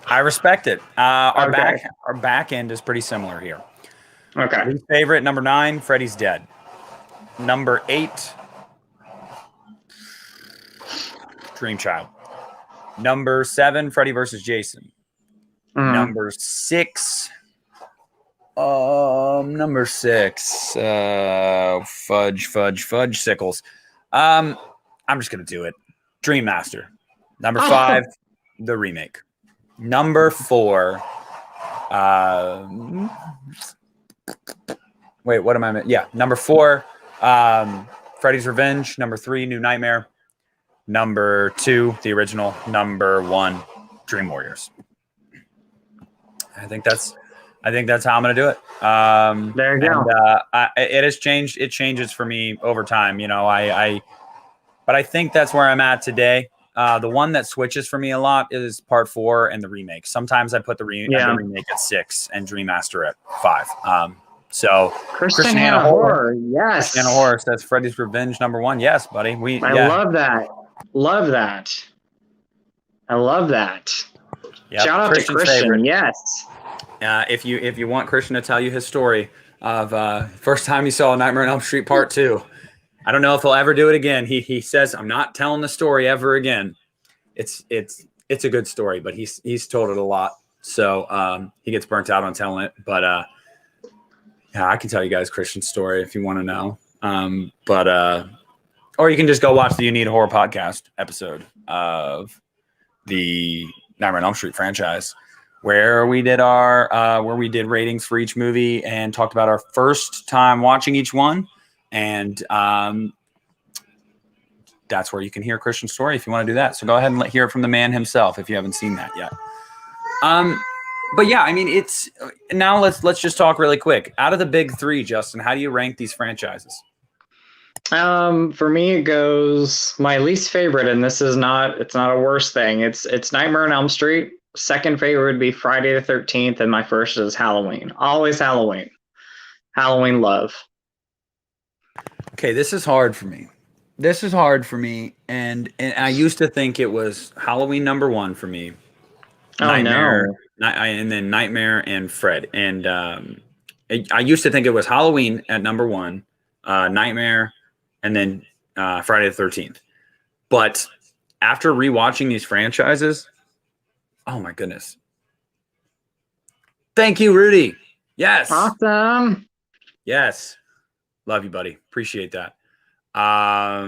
I respect it. Our back end is pretty similar here. Okay. Least favorite, number 9, Freddy's Dead. Number 8, Dream Child. Number 7, Freddy vs. Jason. Number 6. Fudge sickles. I'm just gonna do it. Dream Master. Number 5, the remake. Number 4. Wait, what am I? Yeah, number 4. Freddy's Revenge. Number 3, New Nightmare. Number 2, the original. Number 1, Dream Warriors. I think that's how I'm gonna do it. There you go. It has changed. It changes for me over time. But I think that's where I'm at today. The one that switches for me a lot is part 4 and the remake. Sometimes I put the remake at 6 and Dream Master at 5. So Christian Hannah Horror, yes. Hannah Horror says Freddy's Revenge number 1. Yes, buddy. I love that. Love that. I love that. Yep. Shout out to Christian. Favorite. Yes. If you want Christian to tell you his story of first time he saw Nightmare on Elm Street Part 2, I don't know if he'll ever do it again. He says, I'm not telling the story ever again. It's a good story, but he's told it a lot, so he gets burnt out on telling it. But yeah, I can tell you guys Christian's story if you want to know. Or you can just go watch the You Need a Horror podcast episode of the Nightmare on Elm Street franchise, where we did ratings for each movie and talked about our first time watching each one. And that's where you can hear Christian's story if you want to do that. So go ahead and hear it from the man himself if you haven't seen that yet. But yeah, I mean, it's now let's just talk really quick. Out of the big 3, Justin, how do you rank these franchises? For me, it goes my least favorite, and it's not a worse thing. It's Nightmare on Elm Street. Second favorite would be Friday the 13th, and my first is Halloween. Always Halloween. Halloween love. Okay, this is hard for me. And I used to think it was Halloween number 1 for me. Nightmare, and then Nightmare and Fred. And I used to think it was Halloween at number 1, Nightmare, and then Friday the 13th. But after rewatching these franchises, oh my goodness. Thank you, Rudy. Yes. Awesome. Yes. Love you, buddy. Appreciate that. Oh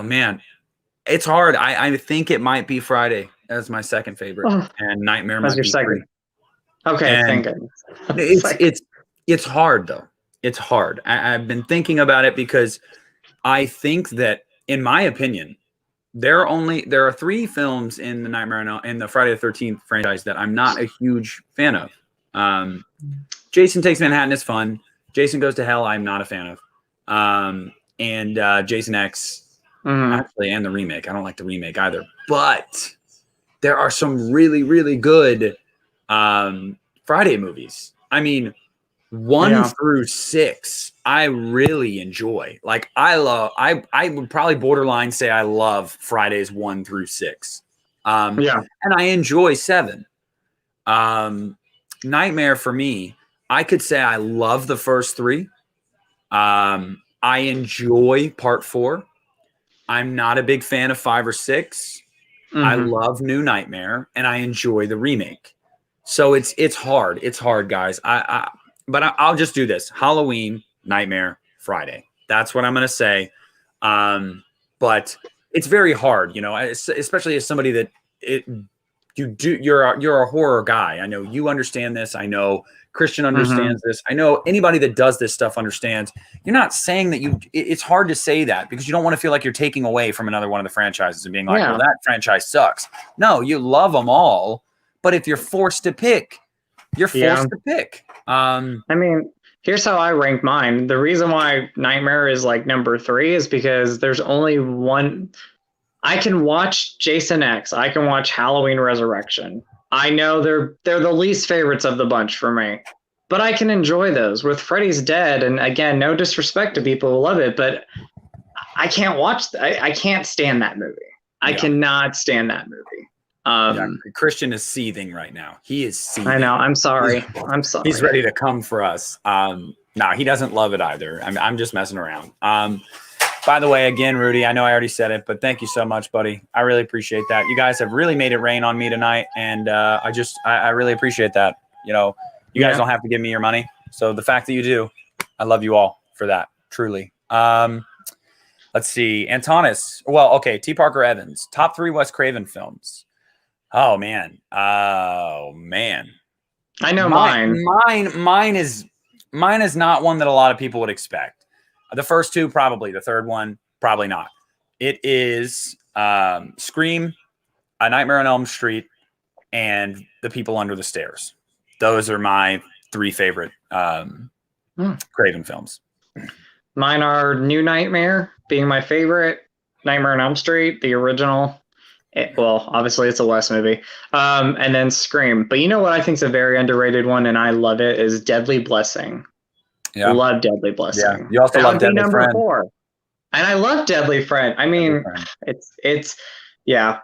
man. It's hard. I think it might be Friday as my second favorite. And Nightmare might be second. 3. Okay, thank goodness. It's hard though. It's hard. I've been thinking about it because I think that, in my opinion, there are 3 films in the Friday the 13th franchise that I'm not a huge fan of. Jason Takes Manhattan is fun. Jason Goes to Hell, I'm not a fan of. And Jason X, actually, and the remake. I don't like the remake either. But there are some really, really good Friday movies. I mean, 1 through 6, I really enjoy. Like, I would probably borderline say I love Fridays 1 through 6. And I enjoy 7. Nightmare for me, I could say I love the first 3. I enjoy part 4. I'm not a big fan of 5 or 6. I love New Nightmare, and I enjoy the remake. So it's hard. It's hard, guys. But I'll just do this: Halloween, Nightmare, Friday. That's what I'm going to say. But it's very hard, especially as somebody that you're a horror guy. I know you understand this. I know Christian understands this. I know anybody that does this stuff understands. You're not saying that it's hard to say that because you don't want to feel like you're taking away from another one of the franchises and being like, well, that franchise sucks. No, you love them all. But if you're forced to pick, you're forced to pick. I mean, here's how I rank mine. The reason why Nightmare is like number 3 is because there's only one. I can watch Jason X. I can watch Halloween Resurrection. I know they're the least favorites of the bunch for me, but I can enjoy those. With Freddy's Dead, and again, no disrespect to people who love it, but I can't watch. I can't stand that movie. I cannot stand that movie. Christian is seething right now. He is seething. I know. I'm sorry. I'm sorry. He's ready to come for us. No, he doesn't love it either. I'm just messing around. By the way, again, Rudy, I know I already said it, but thank you so much, buddy. I really appreciate that. You guys have really made it rain on me tonight, and I really appreciate that. You guys don't have to give me your money, so the fact that you do, I love you all for that, truly. Let's see. Antonis. Well, okay. T. Parker Evans. Top 3 Wes Craven films. Oh man. Oh man. I know mine. Mine is not one that a lot of people would expect. The first 2 probably. The third one probably not. It is Scream, A Nightmare on Elm Street, and The People Under the Stairs. Those are my 3 favorite Craven films. Mine are New Nightmare being my favorite, Nightmare on Elm Street, the original. Well, obviously it's a Wes movie. And then Scream. But you know what I think is a very underrated one, and I love it, is Deadly Blessing. Yeah. Love Deadly Blessing. Yeah. You also love Deadly Friend. 4. And I love Deadly Friend. I mean, it's yeah.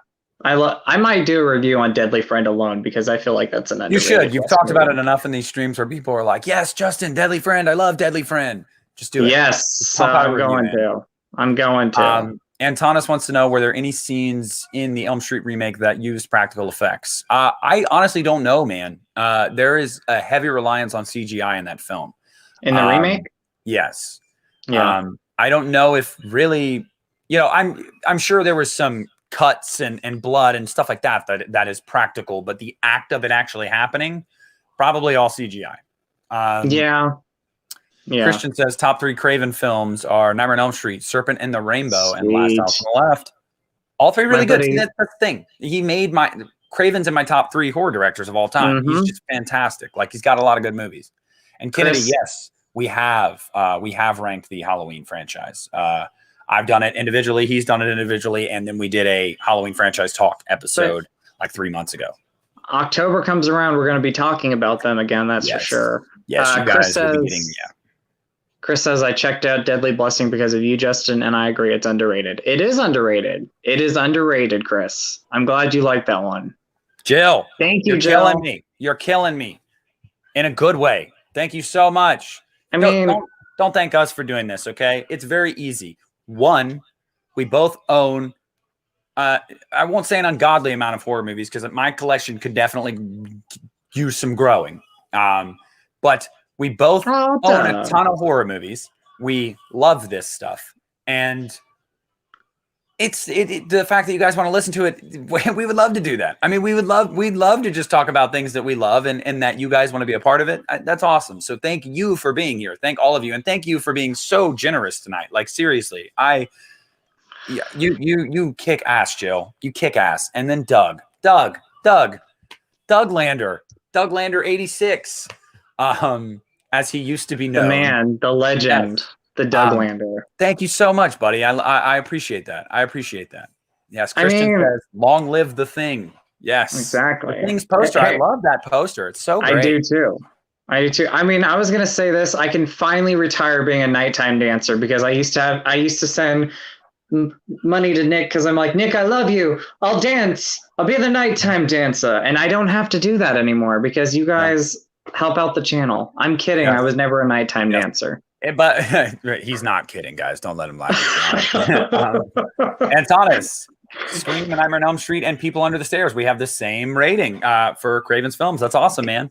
I might do a review on Deadly Friend alone because I feel like that's an underrated. You should. You've talked about it enough in these streams where people are like, "Yes, Justin, Deadly Friend. I love Deadly Friend." Just do it. Yes, I'm going to. Antonis wants to know, were there any scenes in the Elm Street remake that used practical effects? I honestly don't know, man. There is a heavy reliance on CGI in that film. In the remake? Yes. Yeah. I don't know if really, I'm sure there was some cuts and blood and stuff like that is practical, but the act of it actually happening, probably all CGI. Yeah. Christian says top 3 Craven films are Nightmare on Elm Street, Serpent and the Rainbow, and Last House on the Left. All 3 really good. See, that's the thing. He made Craven's in my top 3 horror directors of all time. He's just fantastic. Like, he's got a lot of good movies. And Kennedy, yes, we have ranked the Halloween franchise. I've done it individually. He's done it individually. And then we did a Halloween franchise talk episode like 3 months ago. October comes around. We're going to be talking about them again. That's for sure. Yes, you guys will be getting, Chris says, I checked out Deadly Blessing because of you, Justin, and I agree it's underrated. It is underrated. It is underrated, Chris. I'm glad you like that one. Jill. Thank you, You're Jill. killing me. You're killing me in a good way. Thank you so much. Don't thank us for doing this, okay? It's very easy. One, we both own, I won't say an ungodly amount of horror movies because my collection could definitely use some growing. But we both own a ton of horror movies. We love this stuff. And the fact that you guys want to listen to it, we would love to do that. I mean, we'd love to just talk about things that we love and that you guys want to be a part of it. That's awesome. So thank you for being here. Thank all of you. And thank you for being so generous tonight. Like, seriously, you kick ass, Jill. You kick ass. And then Doug Lander 86. As he used to be known. The man, the legend, the Doug Lander. Thank you so much, buddy. I appreciate that. Yes, Christian says, long live the Thing. Yes. Exactly. The Thing's poster. I love that poster. It's so great. I do too. I mean, I was going to say this. I can finally retire being a nighttime dancer because I used to send money to Nick because I'm like, Nick, I love you. I'll dance. I'll be the nighttime dancer. And I don't have to do that anymore because you guys help out the channel. I'm kidding. I was never a nighttime dancer. But he's not kidding, guys. Don't let him lie. Antonis, Scream, Nightmare on Elm Street, and People Under the Stairs. We have the same rating for Craven's films. That's awesome, man.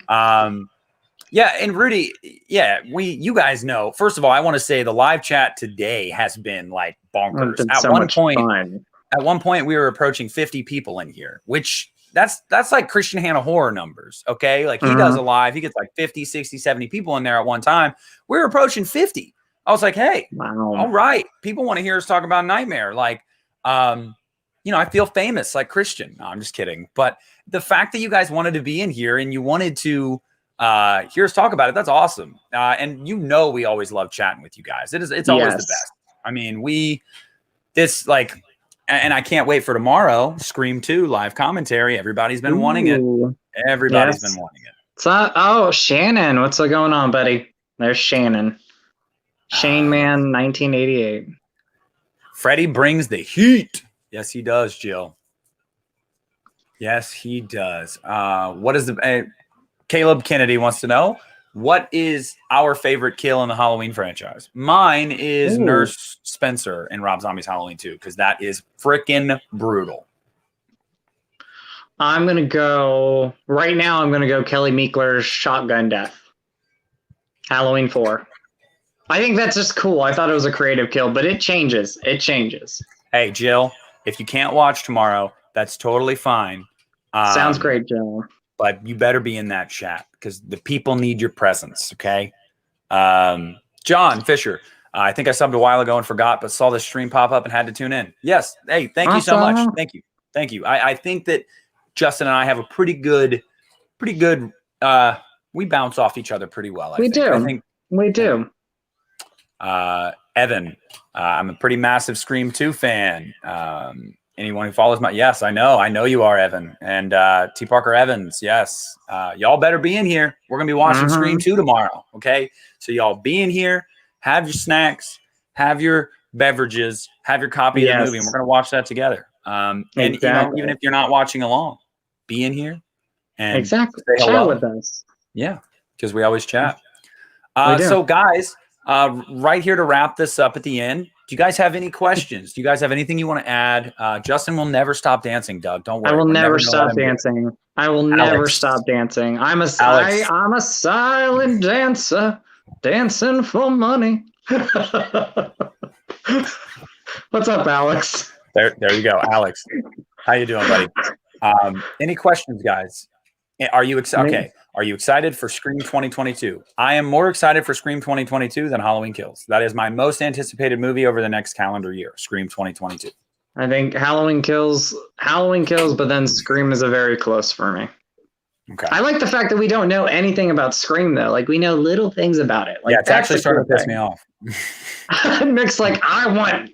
Yeah, and Rudy, you guys know. First of all, I want to say the live chat today has been like bonkers. At one point, we were approaching 50 people in here, which that's like Christian Hannah horror numbers. Okay. Like he does a live, he gets like 50, 60, 70 people in there at one time. We were approaching 50. I was like, hey, all right. People want to hear us talk about Nightmare. Like, I feel famous like Christian. No, I'm just kidding. But the fact that you guys wanted to be in here and you wanted to hear us talk about it, that's awesome. And we always love chatting with you guys. It's always the best. I mean, and I can't wait for tomorrow. Scream 2 live commentary. Everybody's been wanting it. Everybody's been wanting it. So, Shannon, what's going on, buddy? There's Shannon. Shane Man, 1988. Freddy brings the heat. Yes, he does, Jill. Yes, he does. What is Caleb Kennedy wants to know, what is our favorite kill in the Halloween franchise? Mine is Nurse Spencer in Rob Zombie's Halloween 2 because that is freaking brutal. I'm going to go Kelly Meekler's shotgun death. Halloween 4. I think that's just cool. I thought it was a creative kill, but it changes. It changes. Hey, Jill, if you can't watch tomorrow, that's totally fine. Sounds great, Joe. But you better be in that chat because the people need your presence, okay? John Fisher, I think I subbed a while ago and forgot, but saw this stream pop up and had to tune in. Yes. Hey, thank you so much. Thank you. Thank you. I think that Justin and I have a pretty good, we bounce off each other pretty well. We do. Evan, I'm a pretty massive Scream 2 fan. Anyone who follows yes, I know you are, Evan. And T. Parker Evans, yes. Y'all better be in here. We're going to be watching Scream 2 tomorrow, okay? So y'all be in here, have your snacks, have your beverages, have your copy of the movie, and we're going to watch that together. And even if you're not watching along, be in here and say hello. Chat with us. Yeah, because we always chat. So guys, right here to wrap this up at the end, do you guys have any questions? Do you guys have anything you want to add? Justin will never stop dancing, Doug. Don't worry. I will never stop dancing. I will never stop dancing. I'm a silent dancer, dancing for money. What's up, Alex? There you go, Alex. How you doing, buddy? Any questions, guys? Are you excited? Okay. Are you excited for Scream 2022? I am more excited for Scream 2022 than Halloween Kills. That is my most anticipated movie over the next calendar year, Scream 2022. I think Halloween Kills, but then Scream is a very close for me. Okay. I like the fact that we don't know anything about Scream, though. Like, we know little things about it. Like, yeah, it's actually starting to piss me off. Nick's like, I want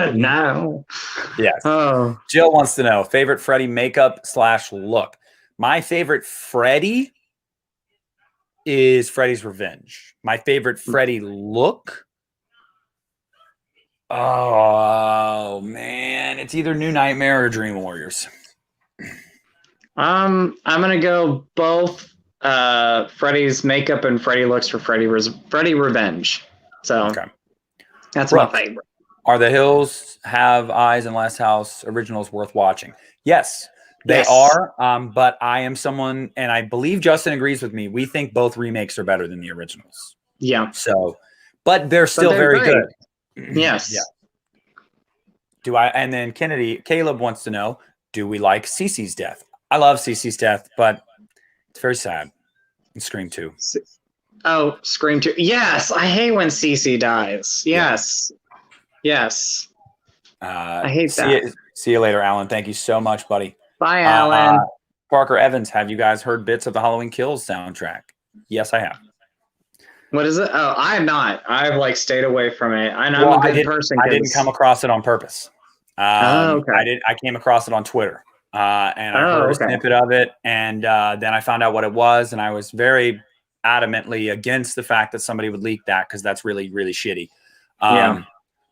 to know. Yes. Oh. Jill wants to know, favorite Freddy makeup / look. My favorite Freddy is Freddy's Revenge. My favorite Freddy look. Oh man, it's either New Nightmare or Dream Warriors. I'm gonna go both Freddy's makeup and Freddy looks for Freddy Revenge. So that's my favorite. Are The Hills Have Eyes and Last House originals worth watching? Yes. They are, but I am someone, and I believe Justin agrees with me. We think both remakes are better than the originals. Yeah. So, but they're still very good. Yes. Yeah. And then Caleb wants to know, do we like Cece's death? I love Cece's death, but it's very sad in Scream 2. Oh, Scream 2. Yes. I hate when Cece dies. Yes. Yes. I hate that. See you later, Alan. Thank you so much, buddy. Bye, Alan. Parker Evans, have you guys heard bits of the Halloween Kills soundtrack? Yes, I have. What is it? Oh, I have not. I've stayed away from it. I'm a good person. I didn't come across it on purpose. Okay. I came across it on Twitter, and I heard a snippet of it, and then I found out what it was, and I was very adamantly against the fact that somebody would leak that because that's really, really shitty.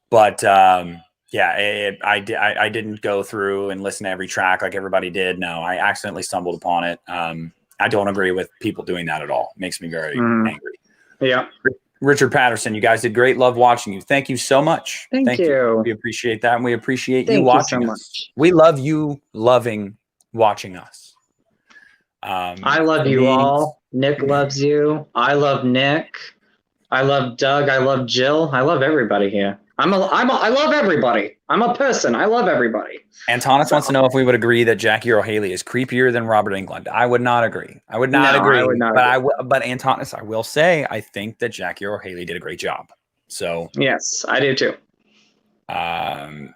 But I didn't go through and listen to every track like everybody did. No, I accidentally stumbled upon it. I don't agree with people doing that at all. It makes me very angry. Yeah. Richard Patterson, you guys did great. Love watching you. Thank you so much. Thank you. We appreciate that, and we appreciate you watching us. We love you loving watching us. I love you all. Nick loves you. I love Nick. I love Doug. I love Jill. I love everybody here. I love everybody. I'm a person. I love everybody. Antonis wants to know if we would agree that Jackie Earle Haley is creepier than Robert Englund. I would not agree. I would not agree. But Antonis, I will say, I think that Jackie Earle Haley did a great job. So yes, I do too. And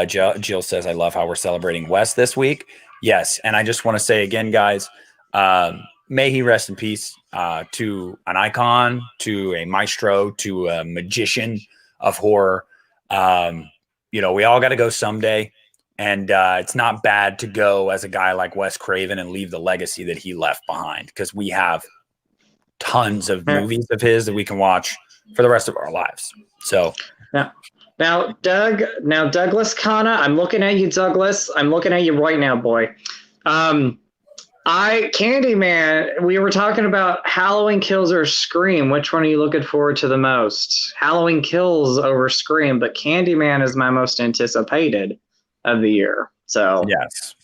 Jill says, I love how we're celebrating Wes this week. Yes, and I just want to say again, guys, may he rest in peace to an icon, to a maestro, to a magician of horror. We all got to go someday, and it's not bad to go as a guy like Wes Craven and leave the legacy that he left behind, because we have tons of movies of his that we can watch for the rest of our lives. So now Douglas Kana, I'm looking at you, Douglas. I'm looking at you right now, boy. Candyman, we were talking about Halloween Kills or Scream. Which one are you looking forward to the most? Halloween Kills over Scream, but Candyman is my most anticipated of the year. So yes.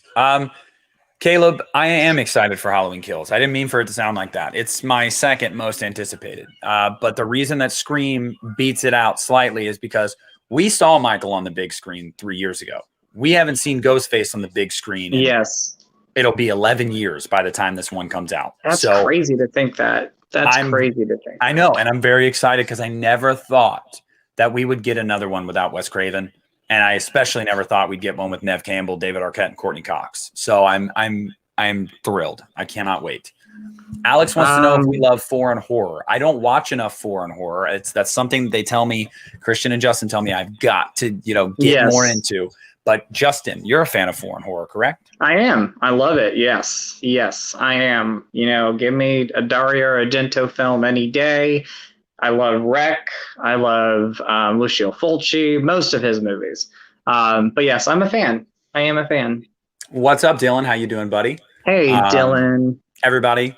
Caleb, I am excited for Halloween Kills. I didn't mean for it to sound like that. It's my second most anticipated. But the reason that Scream beats it out slightly is because we saw Michael on the big screen 3 years ago. We haven't seen Ghostface on the big screen. Yes. It'll be 11 years by the time this one comes out. That's crazy to think that. That's crazy to think. I know, and I'm very excited because I never thought that we would get another one without Wes Craven. And I especially never thought we'd get one with Nev Campbell, David Arquette, and Courtney Cox. So I'm thrilled. I cannot wait. Alex wants to know if we love foreign horror. I don't watch enough foreign horror. That's something they tell me, Christian and Justin tell me I've got to, get more into. But Justin, you're a fan of foreign horror, correct? I am. I love it. Yes. Yes, I am. Give me a Dario Argento film any day. I love Rec. I love Lucio Fulci, most of his movies. But yes, I'm a fan. I am a fan. What's up, Dylan? How you doing, buddy? Hey, Dylan. Everybody,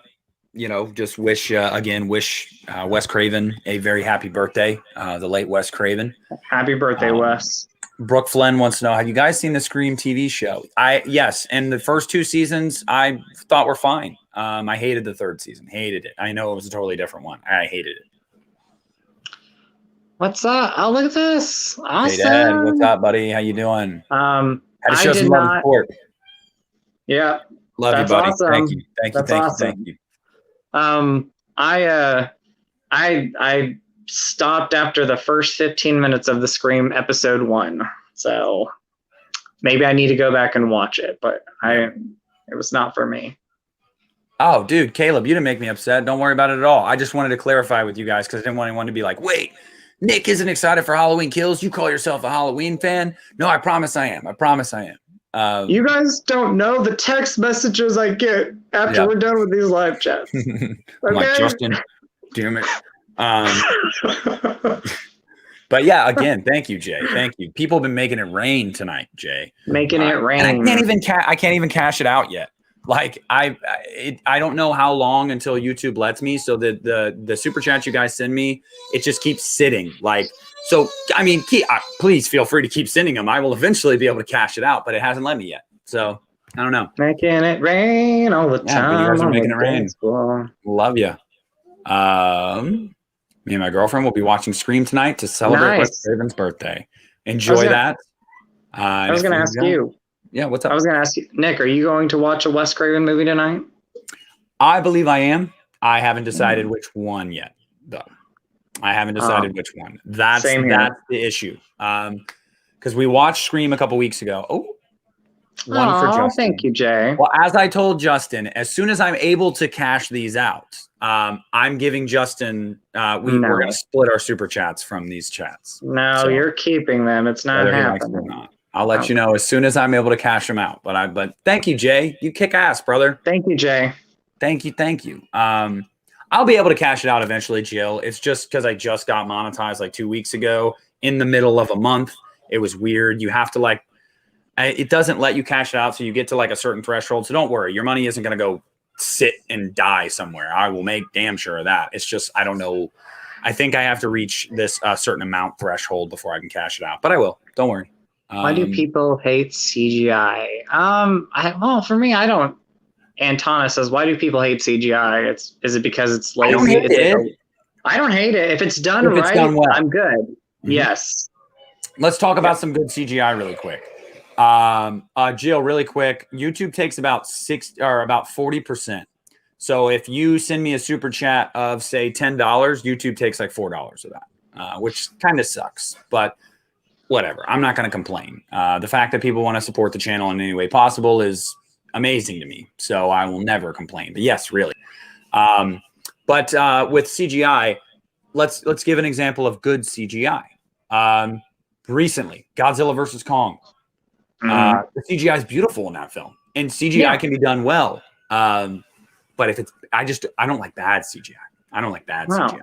just wish Wes Craven a very happy birthday, the late Wes Craven. Happy birthday, Wes. Brooke Flynn wants to know, have you guys seen the Scream TV show? Yes, and the first 2 seasons I thought were fine. I hated the 3rd season. Hated it. I know it was a totally different one. I hated it. What's up? Oh, look at this. Awesome. Hey, Dad. What's up, buddy? How you doing? Had to show some love and support. Yeah. Love you, buddy. Awesome. Thank you. That's awesome. I stopped after the first 15 minutes of the Scream episode 1. So maybe I need to go back and watch it, but it was not for me. Oh, dude, Caleb, you didn't make me upset. Don't worry about it at all. I just wanted to clarify with you guys because I didn't want anyone to be like, wait, Nick isn't excited for Halloween Kills. You call yourself a Halloween fan? No, I promise I am. I promise I am. You guys don't know the text messages I get after we're done with these live chats. Okay? I'm like, Justin, damn it. But yeah, again, thank you, Jay. Thank you. People have been making it rain tonight, Jay. Making it rain. And I can't even cash it out yet. Like I don't know how long until YouTube lets me. So the super chats you guys send me, it just keeps sitting. Like, so I mean, please feel free to keep sending them. I will eventually be able to cash it out, but it hasn't let me yet. So I don't know. Making it rain all the time. But you guys are making it rain. Love you. Me and my girlfriend will be watching Scream tonight to celebrate Wes Craven's birthday. Enjoy that. I was going to ask you. Yeah, what's up? I was going to ask you, Nick, are you going to watch a Wes Craven movie tonight? I believe I am. I haven't decided which one yet, though. I haven't decided which one. That's the issue. Because we watched Scream a couple weeks ago. One for Justin. Thank you, Jay. Well, as I told Justin, as soon as I'm able to cash these out, I'm giving Justin. We're going to split our super chats from these chats. No, so, you're keeping them. It's not happening. I'll let you know as soon as I'm able to cash them out. But thank you, Jay. You kick ass, brother. Thank you, Jay. Thank you. I'll be able to cash it out eventually, Jill. It's just because I just got monetized like 2 weeks ago in the middle of a month. It was weird. You have to it doesn't let you cash it out. So you get to like a certain threshold. So don't worry. Your money isn't going to go sit and die somewhere. I will make damn sure of that. It's just, I don't know. I think I have to reach this certain amount threshold before I can cash it out, but I will. Don't worry. Why do people hate CGI? For me, I don't. Antana says, why do people hate CGI? Is it because it's lazy? I don't hate it. If it's done right, done well, I'm good. Mm-hmm. Yes. Let's talk about some good CGI really quick. Jill, really quick. YouTube takes about 40%. So if you send me a super chat of say $10, YouTube takes like $4 of that, which kind of sucks, but whatever. I'm not going to complain. The fact that people want to support the channel in any way possible is amazing to me. So I will never complain. But yes, really. But with CGI, let's give an example of good CGI. Recently, Godzilla versus Kong. The CGI is beautiful in that film, and CGI can be done well. But if I don't like bad CGI. I don't like bad CGI.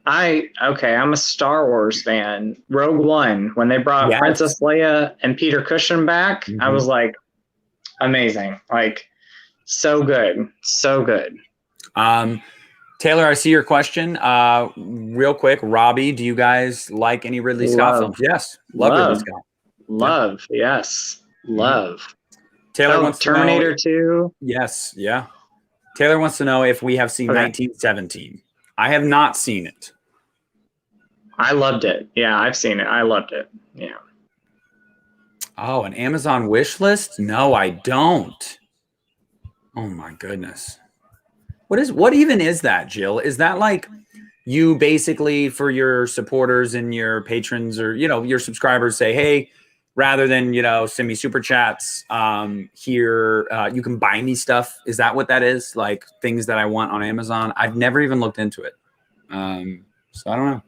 I'm a Star Wars fan. Rogue One, when they brought Princess Leia and Peter Cushing back, I was like, amazing. Like, so good. So good. Taylor, I see your question. Real quick, Robbie, do you guys like any Ridley Scott films? Yes. Love Ridley Scott. Love. Yes. Love. Taylor wants to know. Terminator 2. Yes, yeah. Taylor wants to know if we have seen 1917. I have not seen it. I loved it. Yeah, I've seen it. I loved it. Yeah. Oh, an Amazon wish list? No, I don't. Oh my goodness. What even is that, Jill? Is that like you basically for your supporters and your patrons or your subscribers say, hey, rather than send me super chats, here you can buy me stuff? Is that what that is? Like things that I want on Amazon? I've never even looked into it. So I don't know.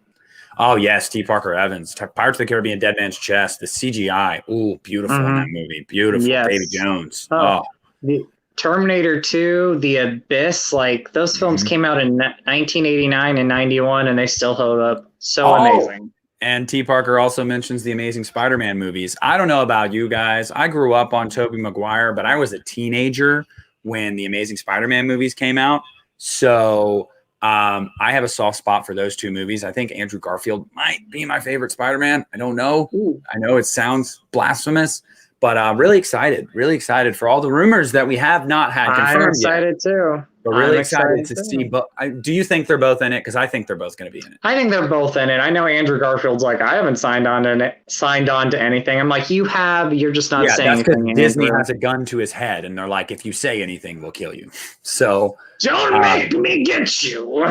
Oh, yes, T. Parker Evans. Pirates of the Caribbean, Dead Man's Chest, the CGI. Ooh, beautiful in that movie. Beautiful. Yes. Davy Jones. The Terminator 2, The Abyss, like those films came out in 1989 and 91, and they still hold up. So amazing. And T. Parker also mentions the Amazing Spider-Man movies. I don't know about you guys. I grew up on Tobey Maguire, but I was a teenager when the Amazing Spider-Man movies came out. So I have a soft spot for those two movies. I think Andrew Garfield might be my favorite Spider-Man. I don't know. Ooh. I know it sounds blasphemous, but really excited for all the rumors that we have not had confirmed. I'm excited too. But really excited to see. But do you think they're both in it? Because I think they're both going to be in it. I think they're both in it. I know Andrew Garfield's like, I haven't signed on to anything. I'm like, you have. You're just not saying anything. Disney has a gun to his head, and they're like, if you say anything, we'll kill you. So don't make me get you.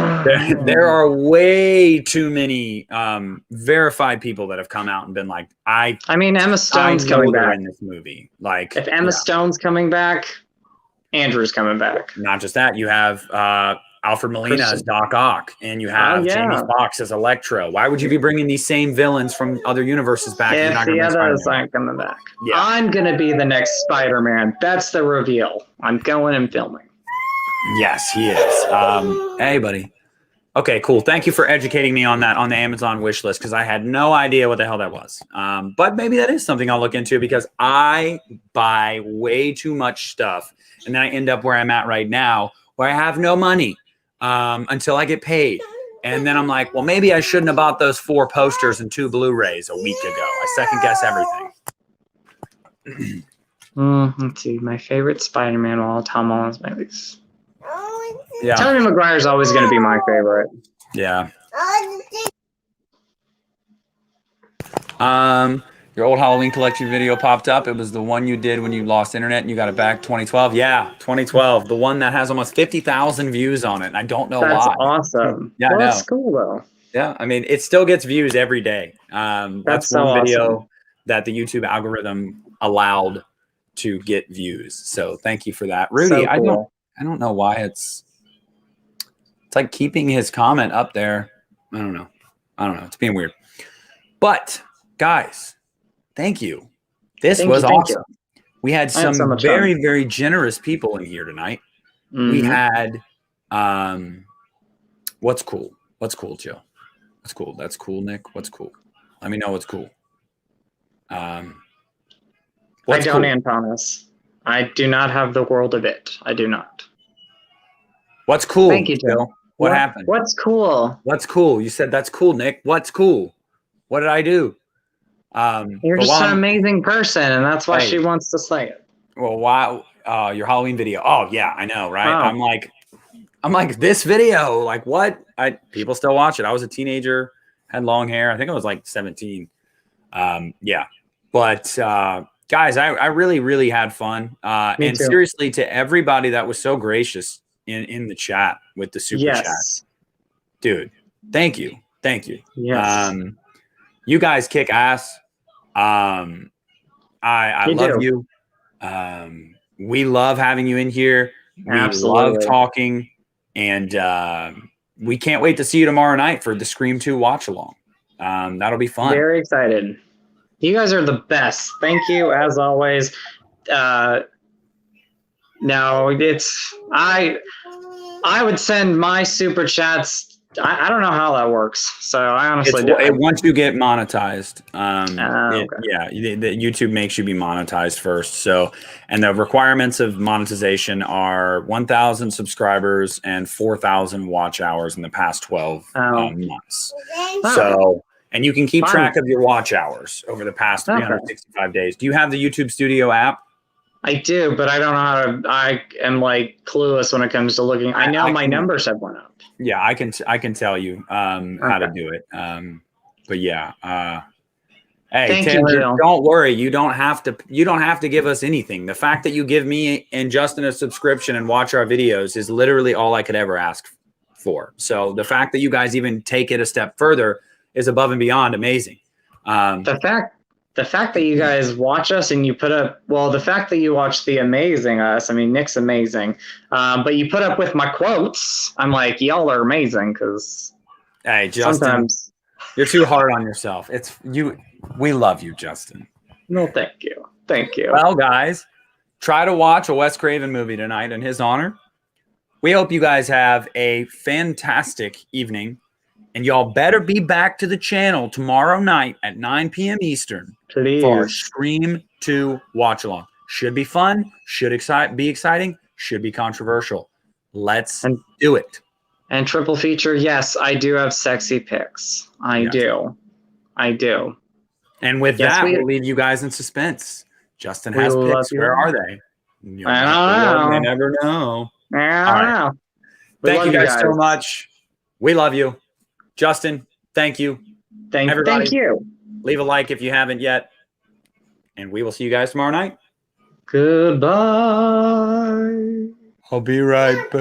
There are way too many verified people that have come out and been like, I mean, Emma Stone's coming back in this movie. Like, if Emma Stone's coming back, Andrew's coming back. Not just that, you have Alfred Molina as Doc Ock, and you have Jamie Foxx as Electro. Why would you be bringing these same villains from other universes back? If the others aren't coming back, I'm gonna be the next Spider-Man. That's the reveal. I'm going and filming. Yes, he is. Hey, buddy. Okay, cool. Thank you for educating me on that on the Amazon wish list, because I had no idea what the hell that was. But maybe that is something I'll look into, because I buy way too much stuff. And then I end up where I'm at right now, where I have no money until I get paid. And then I'm like, well, maybe I shouldn't have bought those 4 posters and 2 Blu-rays a week ago. I second guess everything. Let's see. My favorite Spider-Man of all Tom Holland's movies. Yeah. Tobey Maguire's always going to be my favorite. Yeah. Your old Halloween collection video popped up. It was the one you did when you lost internet and you got it back, 2012. Yeah, 2012. The one that has almost 50,000 views on it. And I don't know why. That's awesome. Yeah, well, that's cool though. Yeah, I mean, it still gets views every day. That's so one video awesome. that the YouTube algorithm allowed to get views. So thank you for that, Rudy. So cool. I don't know why it's like keeping his comment up there. I don't know. It's being weird. But guys, thank you. This was awesome. We had some very, very generous people in here tonight. We had what's cool? What's cool, Joe? What's cool? That's cool, Nick. What's cool? Let me know what's cool. I don't, Antonis. I do not have the world of it. I do not. What's cool? Thank you, Joe. What happened? What's cool? What's cool? You said that's cool, Nick. What's cool? What did I do? You're just an amazing person, and that's why she wants to say it. Well, why? Your Halloween video. Oh yeah, I know, right? Oh. I'm like this video. Like what? People still watch it. I was a teenager, had long hair. I think I was like 17. Yeah, but guys, I really, really had fun. And too. Seriously, to everybody that was so gracious in the chat with the super chat, dude, thank you. Yes. You guys kick ass. I love you. We love having you in here. We love talking, and we can't wait to see you tomorrow night for the Scream 2 watch along. That'll be fun. Very excited. You guys are the best. Thank you as always. No, it's I would send my super chats. I don't know how that works, so I honestly don't. Once you get monetized, the YouTube makes you be monetized first. So, and the requirements of monetization are 1,000 subscribers and 4,000 watch hours in the past 12 months. So, and you can keep track of your watch hours over the past 365 days. Do you have the YouTube Studio app? I do, but I don't know how to. I am like clueless when it comes to looking. I know my numbers have went up. Yeah, I can tell you how to do it. But yeah. Hey, Thank Taylor, you, Jill. don't worry. You don't have to give us anything. The fact that you give me and Justin a subscription and watch our videos is literally all I could ever ask for. So the fact that you guys even take it a step further is above and beyond amazing. The fact that you guys watch us and you put up, well, the fact that you watch the amazing us, I mean, Nick's amazing, but you put up with my quotes. I'm like, y'all are amazing because hey, Justin, sometimes you're too hard on yourself. It's you. We love you, Justin. No, thank you. Thank you. Well, guys, try to watch a Wes Craven movie tonight in his honor. We hope you guys have a fantastic evening. And y'all better be back to the channel tomorrow night at 9 p.m. Eastern. Please. For Scream 2 watch along. Should be fun. Should be exciting. Should be controversial. Let's do it. And triple feature, yes, I do have sexy pics. I do. And with that, we'll leave you guys in suspense. Justin has pics. Where are they? I don't know. You never know. I don't know. Thank you guys so much. We love you. Justin, thank you. Thank you. Leave a like if you haven't yet. And we will see you guys tomorrow night. Goodbye. I'll be right back.